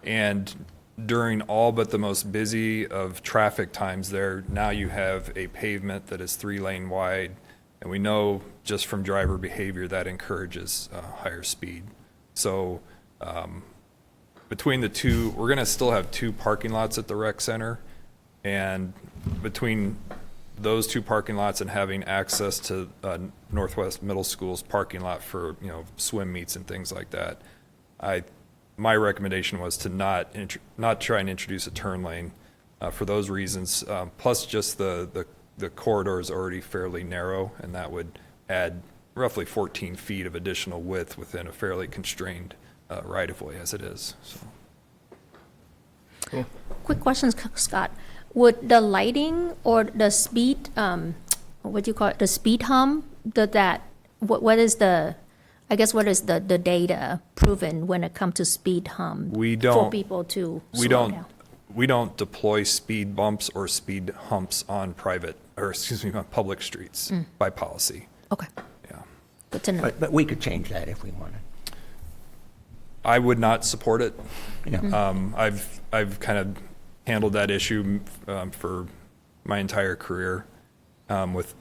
and during all but the most busy of traffic times there, now you have a pavement that is 3-lane wide, and we know just from driver behavior that encourages higher speed. So between the two, we're going to still have 2 parking lots at the rec center, and between those 2 parking lots and having access to Northwest Middle School's parking lot for swim meets and things like that, my recommendation was to not try and introduce a turn lane for those reasons. Plus, just the corridor is already fairly narrow, and that would add roughly 14 feet of additional width within a fairly constrained right-of-way as it is. So. Cool. Quick question, Scott. Would the lighting or the speed, what do you call it, the speed hum, what is the data proven when it comes to speed hum for people to slow down? We don't deploy speed bumps or speed humps on on public streets by policy. Okay. Yeah. Good to know. But we could change that if we wanted. I would not support it. Yeah. I've kind of handled that issue for my entire career with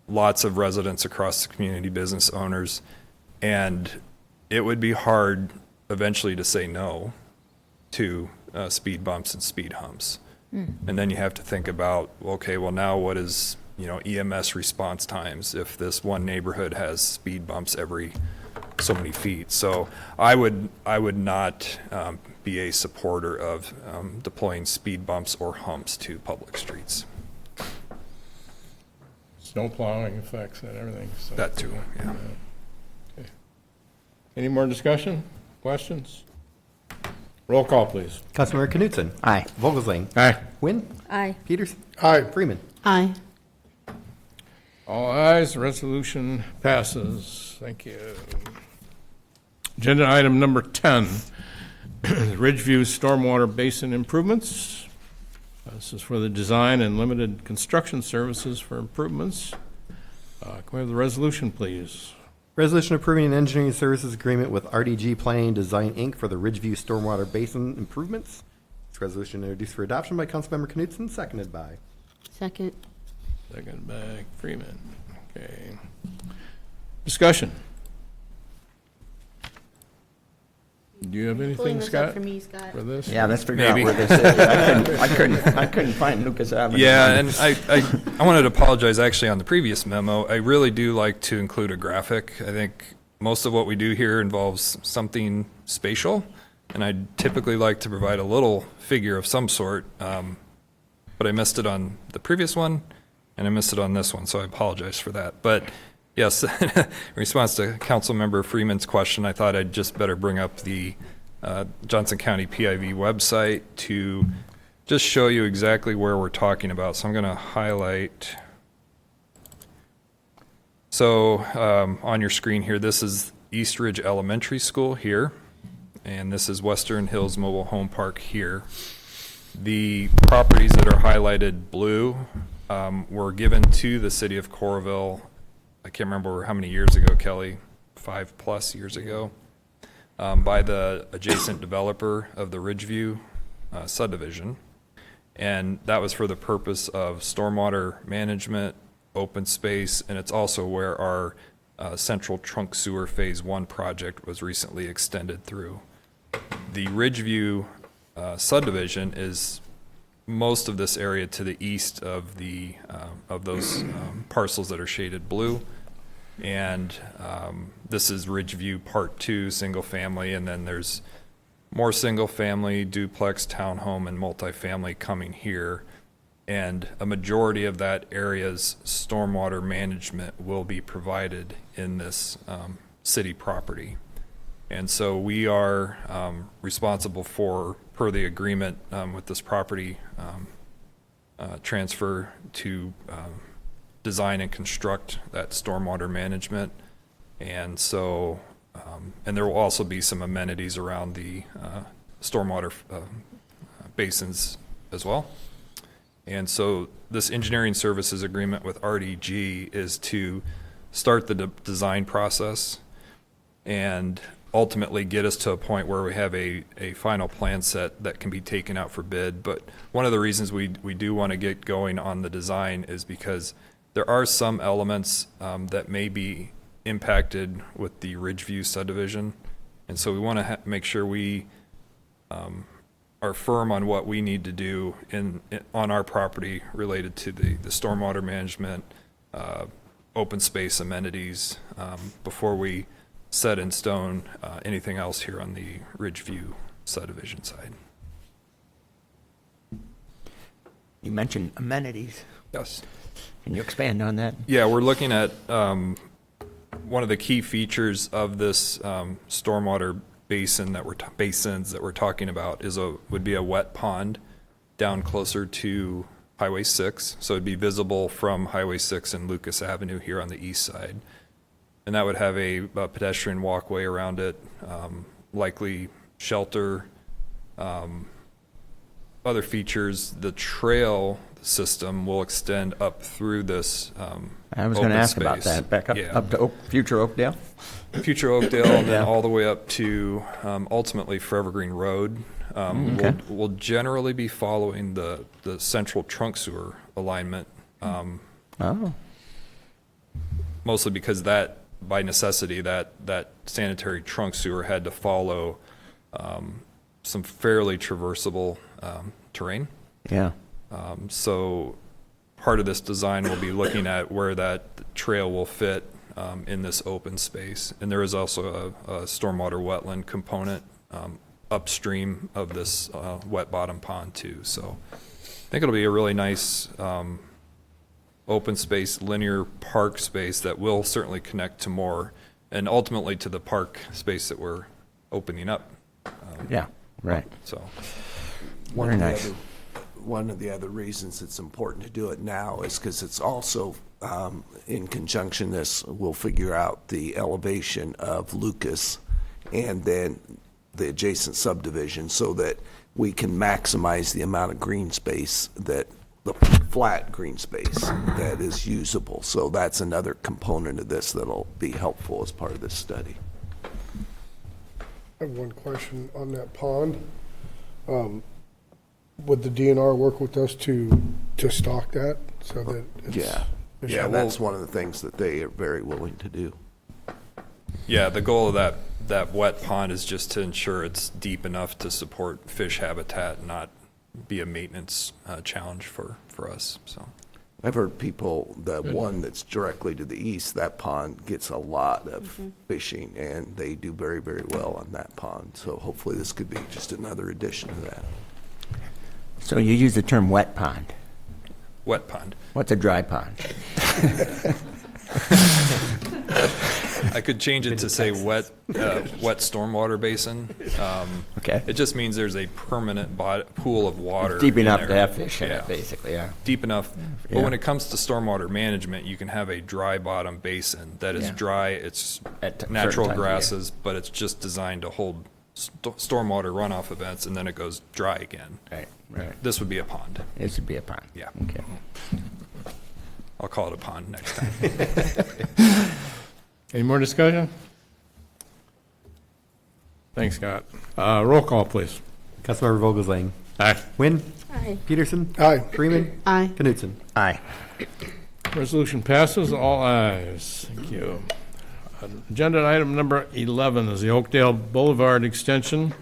lots of residents across the community, business owners, and it would be hard eventually to say no to speed bumps and speed humps. And then you have to think about, okay, well now what is EMS response times if this one neighborhood has speed bumps every so many feet. So I would not be a supporter of deploying speed bumps or humps to public streets. Snow plowing effects and everything. So. That too, yeah. Okay. Any more discussion? Questions? Roll call, please. Councilmember Knutson. Aye. Vogelsang. Aye. Wynn. Aye. Peters. Aye. Freeman. Aye. All ayes, resolution passes. Thank you. Agenda item number 10, Ridgeview Stormwater Basin Improvements. This is for the design and limited construction services for improvements. Can we have the resolution, please? Resolution approving an engineering services agreement with RDG Planning and Design, Inc. for the Ridgeview Stormwater Basin Improvements. This resolution introduced for adoption by Councilmember Knutson, seconded by. Second. Second by Freeman. Okay. Discussion. Do you have anything, Scott, for me, Scott? for this? Yeah, let's figure out where this is. I couldn't find Lucas Avenue. Yeah, and I wanted to apologize actually on the previous memo. I really do like to include a graphic. I think most of what we do here involves something spatial, and I typically like to provide a little figure of some sort, but I missed it on the previous one, and I missed it on this one, so I apologize for that. But yes, in response to Councilmember Freeman's question, I thought I'd just better bring up the Johnson County PIV website to just show you exactly where we're talking about. So I'm going to highlight. So on your screen here, this is East Ridge Elementary School here, and this is Western Hills Mobile Home Park here. The properties that are highlighted blue were given to the city of Coralville, I can't remember how many years ago, Kelly, 5+ years ago, by the adjacent developer of the Ridgeview subdivision. And that was for the purpose of stormwater management, open space, and it's also where our Central Trunk Sewer Phase 1 project was recently extended through. The Ridgeview subdivision is most of this area to the east of the of those parcels that are shaded blue, and this is Ridgeview Part 2, single family, and then there's more single family, duplex, townhome, and multifamily coming here, and a majority of that area's stormwater management will be provided in this city property. And so we are responsible for, per the agreement with this property transfer, to design and construct that stormwater management. And so, and there will also be some amenities around the stormwater basins as well. And so this engineering services agreement with RDG is to start the design process and ultimately get us to a point where we have a final plan set that can be taken out for bid. But one of the reasons we do want to get going on the design is because there are some elements that may be impacted with the Ridgeview subdivision. And so we want to make sure we are firm on what we need to do on our property related to the stormwater management, open space amenities, before we set in stone anything else here on the Ridgeview subdivision side. You mentioned amenities. Yes. Can you expand on that? Yeah, we're looking at one of the key features of this stormwater basins that we're talking about would be a wet pond down closer to Highway 6. So it'd be visible from Highway 6 and Lucas Avenue here on the east side. And that would have a pedestrian walkway around it, likely shelter, other features. The trail system will extend up through this I was going to ask about that. Back up to future Oakdale? Future Oakdale, and then all the way up to ultimately Forever Green Road. Okay. We'll generally be following the Central Trunk Sewer alignment. Mostly because that, by necessity, that sanitary trunk sewer had to follow some fairly traversable terrain. Yeah. So part of this design will be looking at where that trail will fit in this open space. And there is also a stormwater wetland component upstream of this wet bottom pond too. So I think it'll be a really nice open space, linear park space that will certainly connect to more, and ultimately to the park space that we're opening up. Yeah, right. So, Very nice. One of the other reasons it's important to do it now is because it's also, in conjunction, this will figure out the elevation of Lucas and then the adjacent subdivision so that we can maximize the amount of green space the flat green space that is usable. So that's another component of this that'll be helpful as part of this study. I have one question on that pond. Would the DNR work with us to stock that so that it's that's one of the things that they are very willing to do. Yeah, the goal of that wet pond is just to ensure it's deep enough to support fish habitat, not be a maintenance challenge for us. So I've heard people, the one that's directly to the east, that pond gets a lot of fishing, and they do very, very well on that pond. So hopefully this could be just another addition to that. So you use the term wet pond. Wet pond. What's a dry pond? I could change it to say wet stormwater basin. Okay. It just means there's a permanent pool of water. Deep in enough there. to have fish in Yeah. it, basically, yeah. Deep enough. But Yeah. when it comes to stormwater management, you can have a dry bottom basin that is Yeah. dry. It's At certain natural times of year. grasses, but it's just designed to hold stormwater runoff events, and then it goes dry again. Right, right. This would be a pond. It should be a pond. Yeah. Okay. I'll call it a pond next time. Any more discussion? Thanks, Scott. Roll call, please. Councilmember Vogelsang. Aye. Wynn. Aye. Peterson. Aye. Freeman. Aye. Knutson. Aye. Resolution passes, all ayes. Thank you. Agenda item number 11 is the Oakdale Boulevard extension.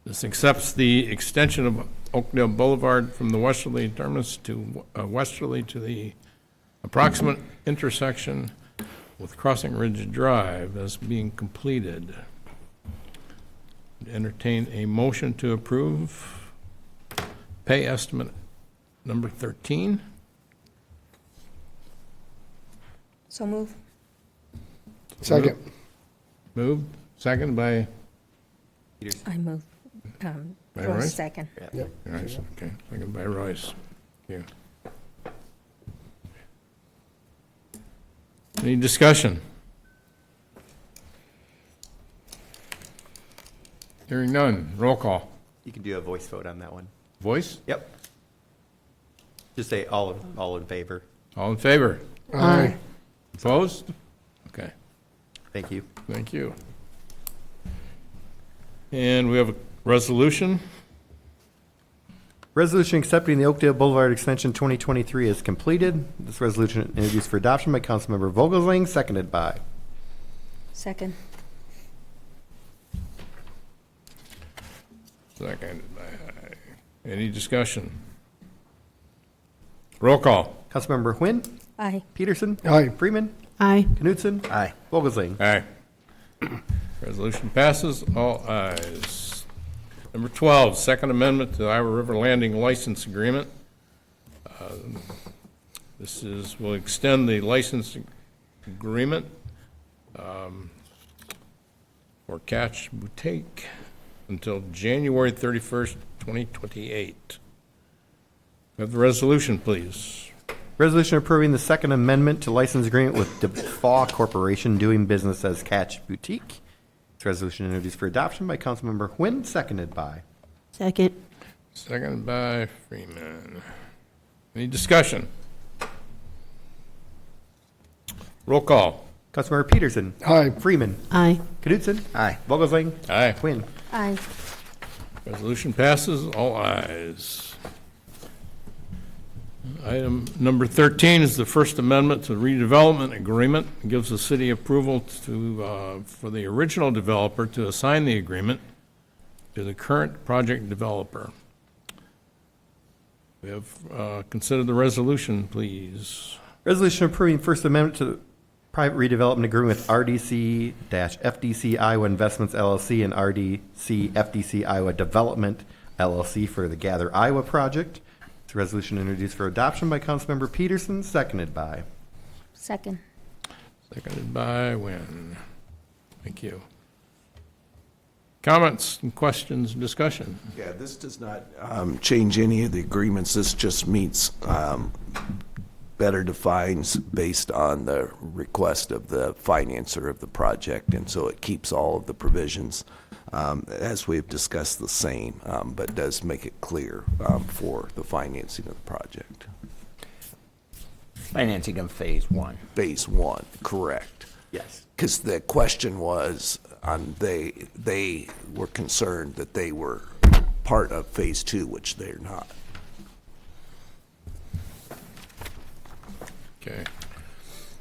This accepts the extension of Oakdale Boulevard from the westerly terminus to westerly to the approximate intersection with Crossing Ridge Drive as being completed. Entertain a motion to approve pay estimate number 13. So move. Second. Moved, second by I move. By Royce Royce? second. Royce, okay, second by Royce. Thank you. Any discussion? Hearing none, roll call. You can do a voice vote on that one. Voice? Yep. Just say all in favor. All in favor? Aye. Opposed? Okay, Thank you. thank you. And we have a resolution. Resolution accepting the Oakdale Boulevard Extension 2023 is completed. This resolution introduced for adoption by Councilmember Vogelsang, seconded by. Second. Second by, any discussion? Roll call. Councilmember Huynh, Aye. Peterson, Aye. Freeman, Aye. Knutson, Aye. Vogelsang. Aye. Resolution passes, all ayes. Number 12, Second Amendment to the Iowa River Landing License Agreement. This will extend the license agreement for Catch Boutique until January 31st, 2028. Have the resolution, please. Resolution approving the Second Amendment to license agreement with DeFaw Corporation doing business as Catch Boutique. This resolution introduced for adoption by Councilmember Huynh, seconded by. Second. Second by Freeman. Any discussion? Roll call. Councilmember Peterson. Aye. Freeman. Aye. Knutson. Aye. Vogelsang. Aye. Huynh. Aye. Resolution passes, all ayes. Item number 13 is the First Amendment to the Redevelopment Agreement. It gives the city approval to, for the original developer to assign the agreement to the current project developer. We have considered the resolution, please. Resolution approving First Amendment to the private redevelopment agreement with RDC-FDC Iowa Investments LLC and RDC-FDC Iowa Development LLC for the Gather Iowa project. This resolution introduced for adoption by Councilmember Peterson, seconded by. Second. Seconded by Wynn. Thank you. Comments and questions, discussion? Yeah, this does not change any of the agreements. This just meets better defines based on the request of the financer of the project, and so it keeps all of the provisions as we've discussed the same, but does make it clear for the financing of the project. Financing of phase one. Phase one, correct. Yes. Because the question was, they were concerned that they were part of phase two, which they're not. Okay.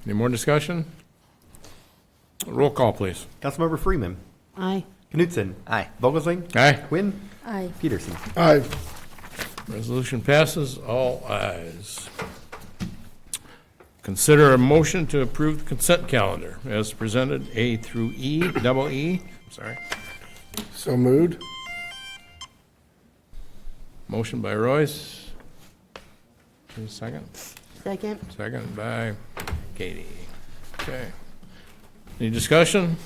Any more discussion? Roll call, please. Councilmember Freeman. Aye. Knutson. Aye. Vogelsang. Aye. Huynh. Aye. Peterson. Aye. Resolution passes, all ayes. Consider a motion to approve the consent calendar as presented, A through E, double E, sorry. So moved. Motion by Royce. Second. Second. Second by Katie. Okay. Any discussion?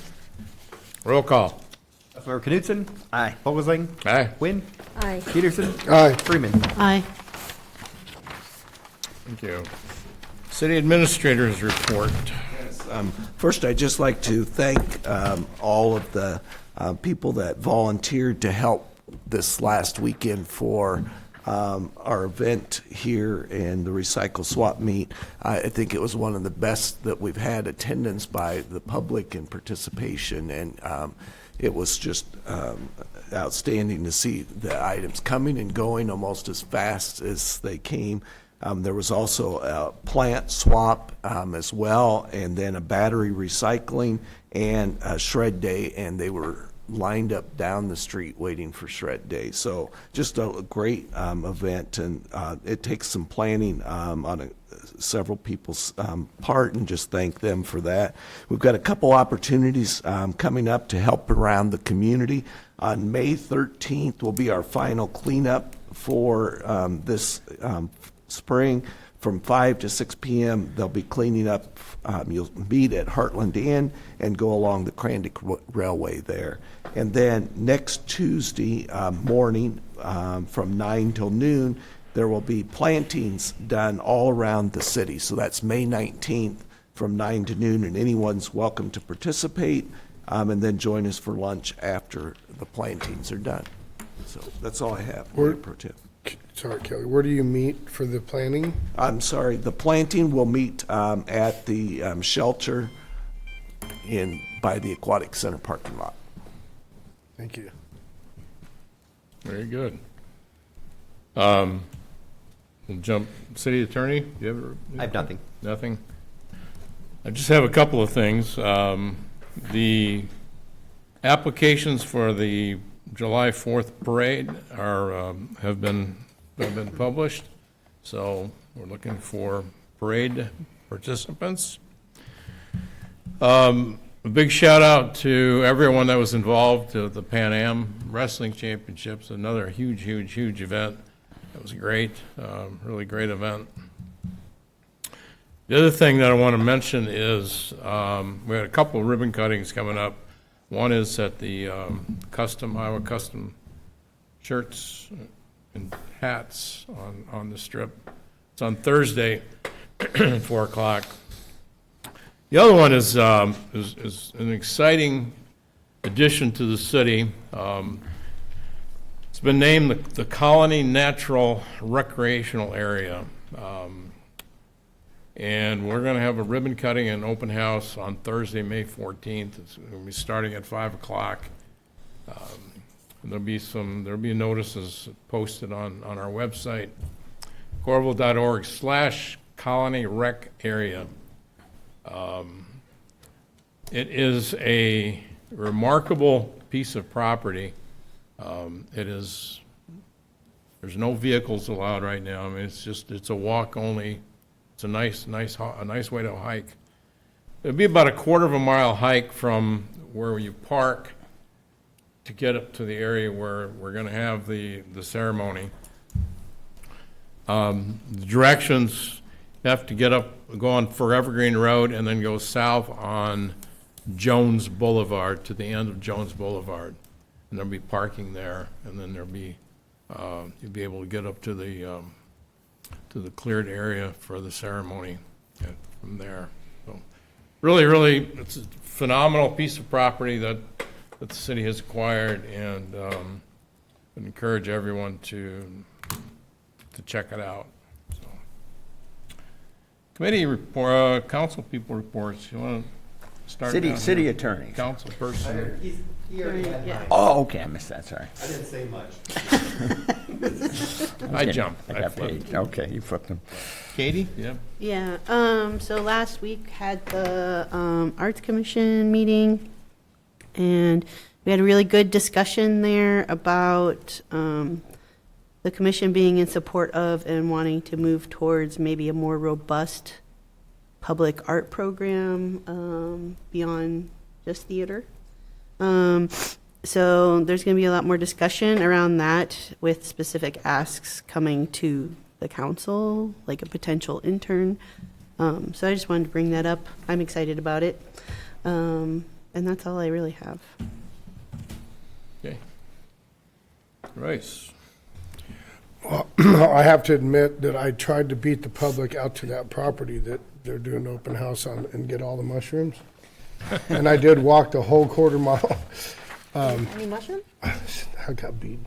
Roll call. Councilmember Knutson? Aye. Vogelsang? Aye. Quinn? Aye. Peterson? Aye. Freeman? Aye. Thank you. City Administrator's report. First, I'd just like to thank all of the people that volunteered to help this last weekend for our event here and the Recycle Swap Meet. I think it was one of the best that we've had attendance by the public and participation, and it was just outstanding to see the items coming and going almost as fast as they came. There was also a plant swap as well, and then a battery recycling and a shred day, and they were lined up down the street waiting for shred day. So just a great event, and it takes some planning on several people's part, and just thank them for that. We've got a couple opportunities coming up to help around the community. On May 13th will be our final cleanup for this spring. From 5 to 6 p.m. they'll be cleaning up. You'll meet at Heartland Inn and go along the Crandic Railway there. And then next Tuesday morning from 9 till noon, there will be plantings done all around the city. So that's May 19th from 9 to noon, and anyone's welcome to participate and then join us for lunch after the plantings are done. So that's all I have. Mayor Pro Tem. Sorry, Kelly, where do you meet for the planning? I'm sorry, the planting will meet at the shelter by the Aquatic Center parking lot. Thank you. Very good. We'll jump, City Attorney, do you have? I have nothing. Nothing? I just have a couple of things. The applications for the July 4th parade have been published, so we're looking for parade participants. A big shout out to everyone that was involved to the Pan Am Wrestling Championships, another huge event. It was great, really great event. The other thing that I want to mention is we had a couple of ribbon cuttings coming up. One is at the Iowa Custom shirts and hats on the strip. It's on Thursday, 4 o'clock. The other one is an exciting addition to the city. It's been named the Colony Natural Recreational Area. And we're going to have a ribbon cutting and open house on Thursday, May 14th. It's going to be starting at 5 o'clock. There'll be notices posted on our website, coralville.org/colony rec area. It is a remarkable piece of property. There's no vehicles allowed right now. I mean, it's a walk only. It's a nice way to hike. It'd be about a quarter of a mile hike from where you park to get up to the area where we're going to have the ceremony. The directions, you have to go on Forever Green Road and then go south on Jones Boulevard to the end of Jones Boulevard. And there'll be parking there, and then you'll be able to get up to the cleared area for the ceremony from there. So really, it's a phenomenal piece of property that the city has acquired, and I encourage everyone to check it out. So, committee report, council people reports. You want to start? City attorney. Council person. Oh, okay, I missed that, sorry. I didn't say much. I jumped. I got flipped. paid. Okay, you flipped them. Katie? Yeah. Yeah, so last week had the Arts Commission meeting, and we had a really good discussion there about the commission being in support of and wanting to move towards maybe a more robust public art program beyond just theater. So there's going to be a lot more discussion around that with specific asks coming to the council, like a potential intern. So I just wanted to bring that up. I'm excited about it. And that's all I really have. Okay. Rice. Well, I have to admit that I tried to beat the public out to that property that they're doing an open house on and get all the mushrooms. And I did walk the whole quarter mile. Any mushroom? I got beat.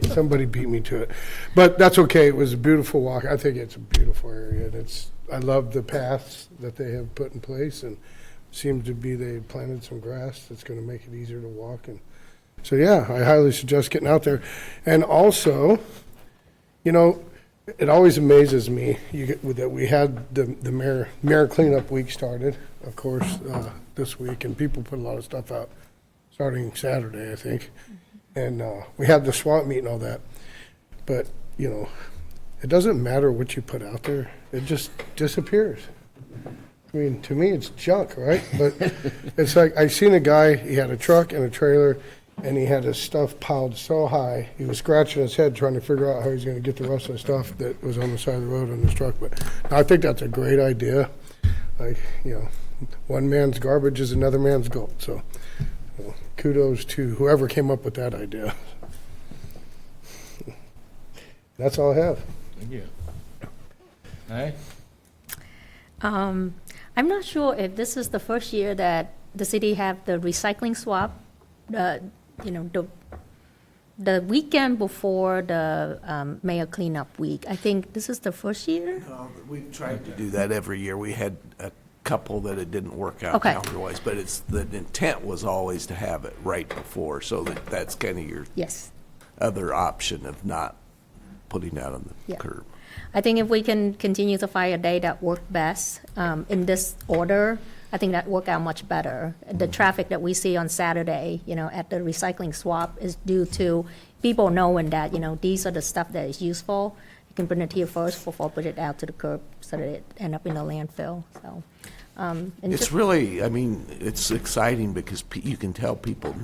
Somebody beat me to it. But that's okay. It was a beautiful walk. I think it's a beautiful area. I love the paths that they have put in place, and seems to be they planted some grass that's going to make it easier to walk. And so, yeah, I highly suggest getting out there. And also, you know, it always amazes me that we had the mayor cleanup week started, of course, this week, and people put a lot of stuff out starting Saturday, I think. And we had the swamp meet and all that. But, you know, it doesn't matter what you put out there. It just disappears. I mean, to me, it's junk, right? But it's like, I seen a guy, he had a truck and a trailer, and he had his stuff piled so high, he was scratching his head trying to figure out how he's going to get the rest of the stuff that was on the side of the road on his truck. But I think that's a great idea. Like, you know, one man's garbage is another man's gold. So, you know, kudos to whoever came up with that idea. That's all I have. Thank you. Aye. I'm not sure if this is the first year that the city have the recycling swap, you know, the weekend before the mayor cleanup week. I think this is the first year. We've tried to do that every year. We had a couple that it didn't work out Okay. calendar-wise, but the intent was always to have it right before, so that's kind of your Yes. other option of not putting out on the Yeah. curb. I think if we can continue to find a day that work best in this order, I think that work out much better. The traffic that we see on Saturday, you know, at the recycling swap is due to people knowing that, you know, these are the stuff that is useful. You can bring it here first before put it out to the curb so that it end up in the landfill. So, and It's just- really, I mean, it's exciting because you can tell people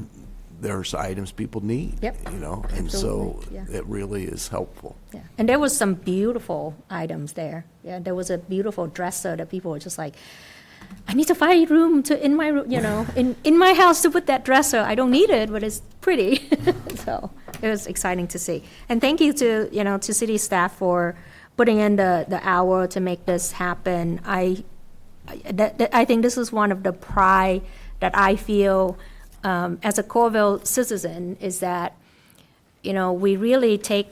there's items people need. Yep. You know, and so Absolutely, yeah. it really is helpful. Yeah, and there was some beautiful items there. Yeah, there was a beautiful dresser that people were just like, I need to find room in my room, you know, in my house to put that dresser. I don't need it, but it's pretty. So it was exciting to see. And thank you to city staff for putting in the hour to make this happen. I think this is one of the pride that I feel as a Coralville citizen is that, you know, we really take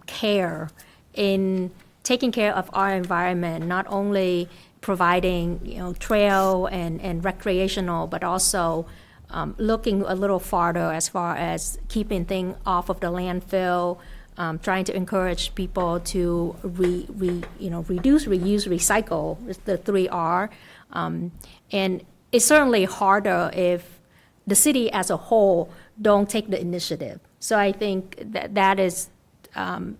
care in taking care of our environment, not only providing, you know, trail and recreational, but also looking a little farther as far as keeping things off of the landfill, trying to encourage people to reduce, reuse, recycle, the 3R. And it's certainly harder if the city as a whole don't take the initiative. So I think that is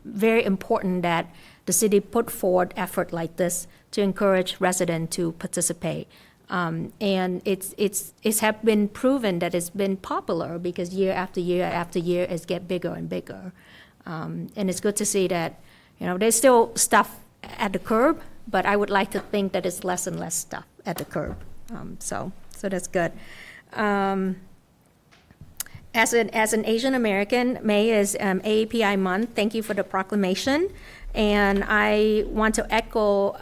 very important that the city put forward effort like this to encourage residents to participate. And it's have been proven that it's been popular because year after year after year it's get bigger and bigger. And it's good to see that, you know, there's still stuff at the curb, but I would like to think that it's less and less stuff at the curb. So that's good. As an Asian American, May is AAPI month. Thank you for the proclamation. And I want to echo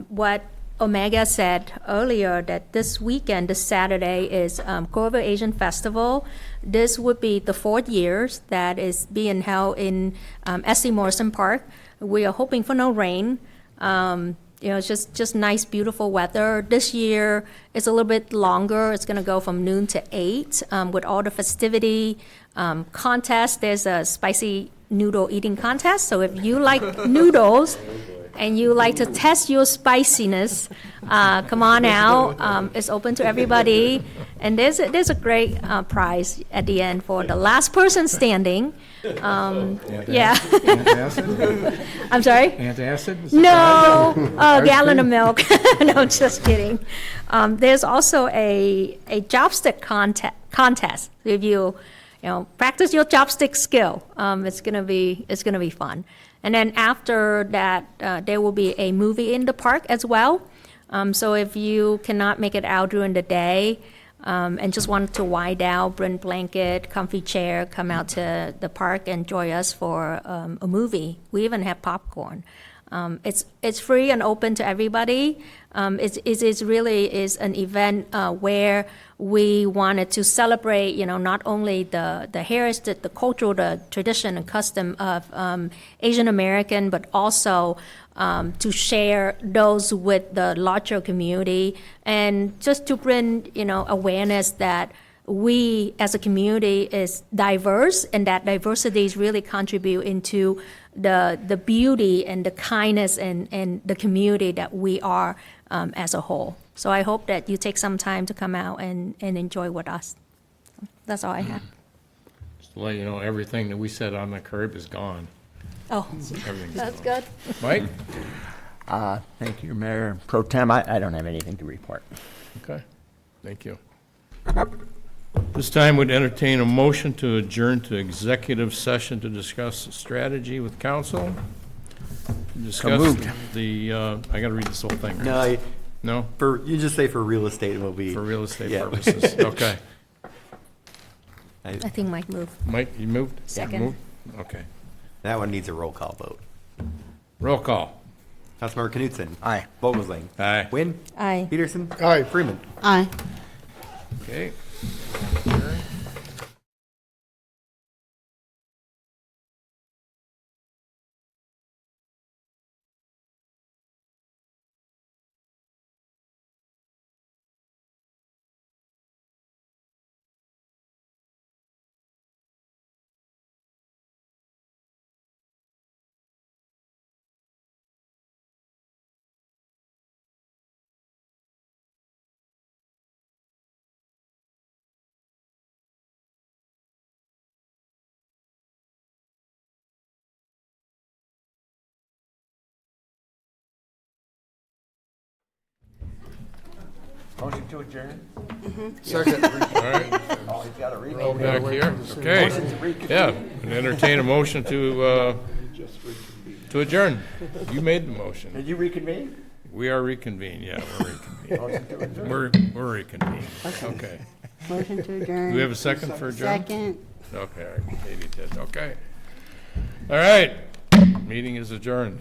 what Omega said earlier, that this weekend, this Saturday, is Coralville Asian Festival. This would be the 4th year that is being held in S.C. Morrison Park. We are hoping for no rain. You know, it's just nice, beautiful weather. This year it's a little bit longer. It's going to go from noon to 8 with all the festivity contests. There's a spicy noodle eating contest. So if you like noodles and you like to test your spiciness, come on out. It's open to everybody. And there's a great prize at the end for the last person standing. Yeah. Antacid? I'm sorry? Antacid? No, a gallon of milk. No, just kidding. There's also a chopstick contest. If you practice your chopstick skill, it's gonna be fun. And then after that, there will be a movie in the park as well. So if you cannot make it out during the day, and just want to wind down, bring blanket, comfy chair, come out to the park and join us for a movie. We even have popcorn. It's free and open to everybody. It really is an event where we wanted to celebrate, not only the heritage, the cultural, the tradition and custom of Asian American, but also to share those with the larger community, and just to bring, awareness that we as a community is diverse, and that diversities really contribute into the beauty and the kindness and the community that we are as a whole. So I hope that you take some time to come out and enjoy with us. That's all I have. Just to let you know, everything that we said on the curb is gone. Oh, Everything's that's gone. good. Mike? Thank you, Mayor Pro Tem. I don't have anything to report. Okay, thank you. This time would entertain a motion to adjourn to executive session to discuss strategy with council. Discuss moved. I gotta read this whole thing. right? No, No? you just say for real estate, and we'll be. For real estate Yeah. purposes, okay. I think Mike moved. Mike, you moved? Second. Moved? Okay. That one needs a roll call vote. Roll call. Councilmember Knutson. Aye. Vogelsang. Aye. Wynn. Aye. Peterson. Aye. Freeman. Aye. Okay. Motion to adjourn? Second. All right. Oh, he's got to read Go back here. Okay. Yeah, and entertain a motion to adjourn. You made the motion. Did you reconvene? We are reconvened, yeah, we're reconvened. Motion to adjourn. We're reconvened. Okay. Motion to adjourn. Do we have a second for adjourn? Second. Okay, all right, Katie did, okay. All right, meeting is adjourned.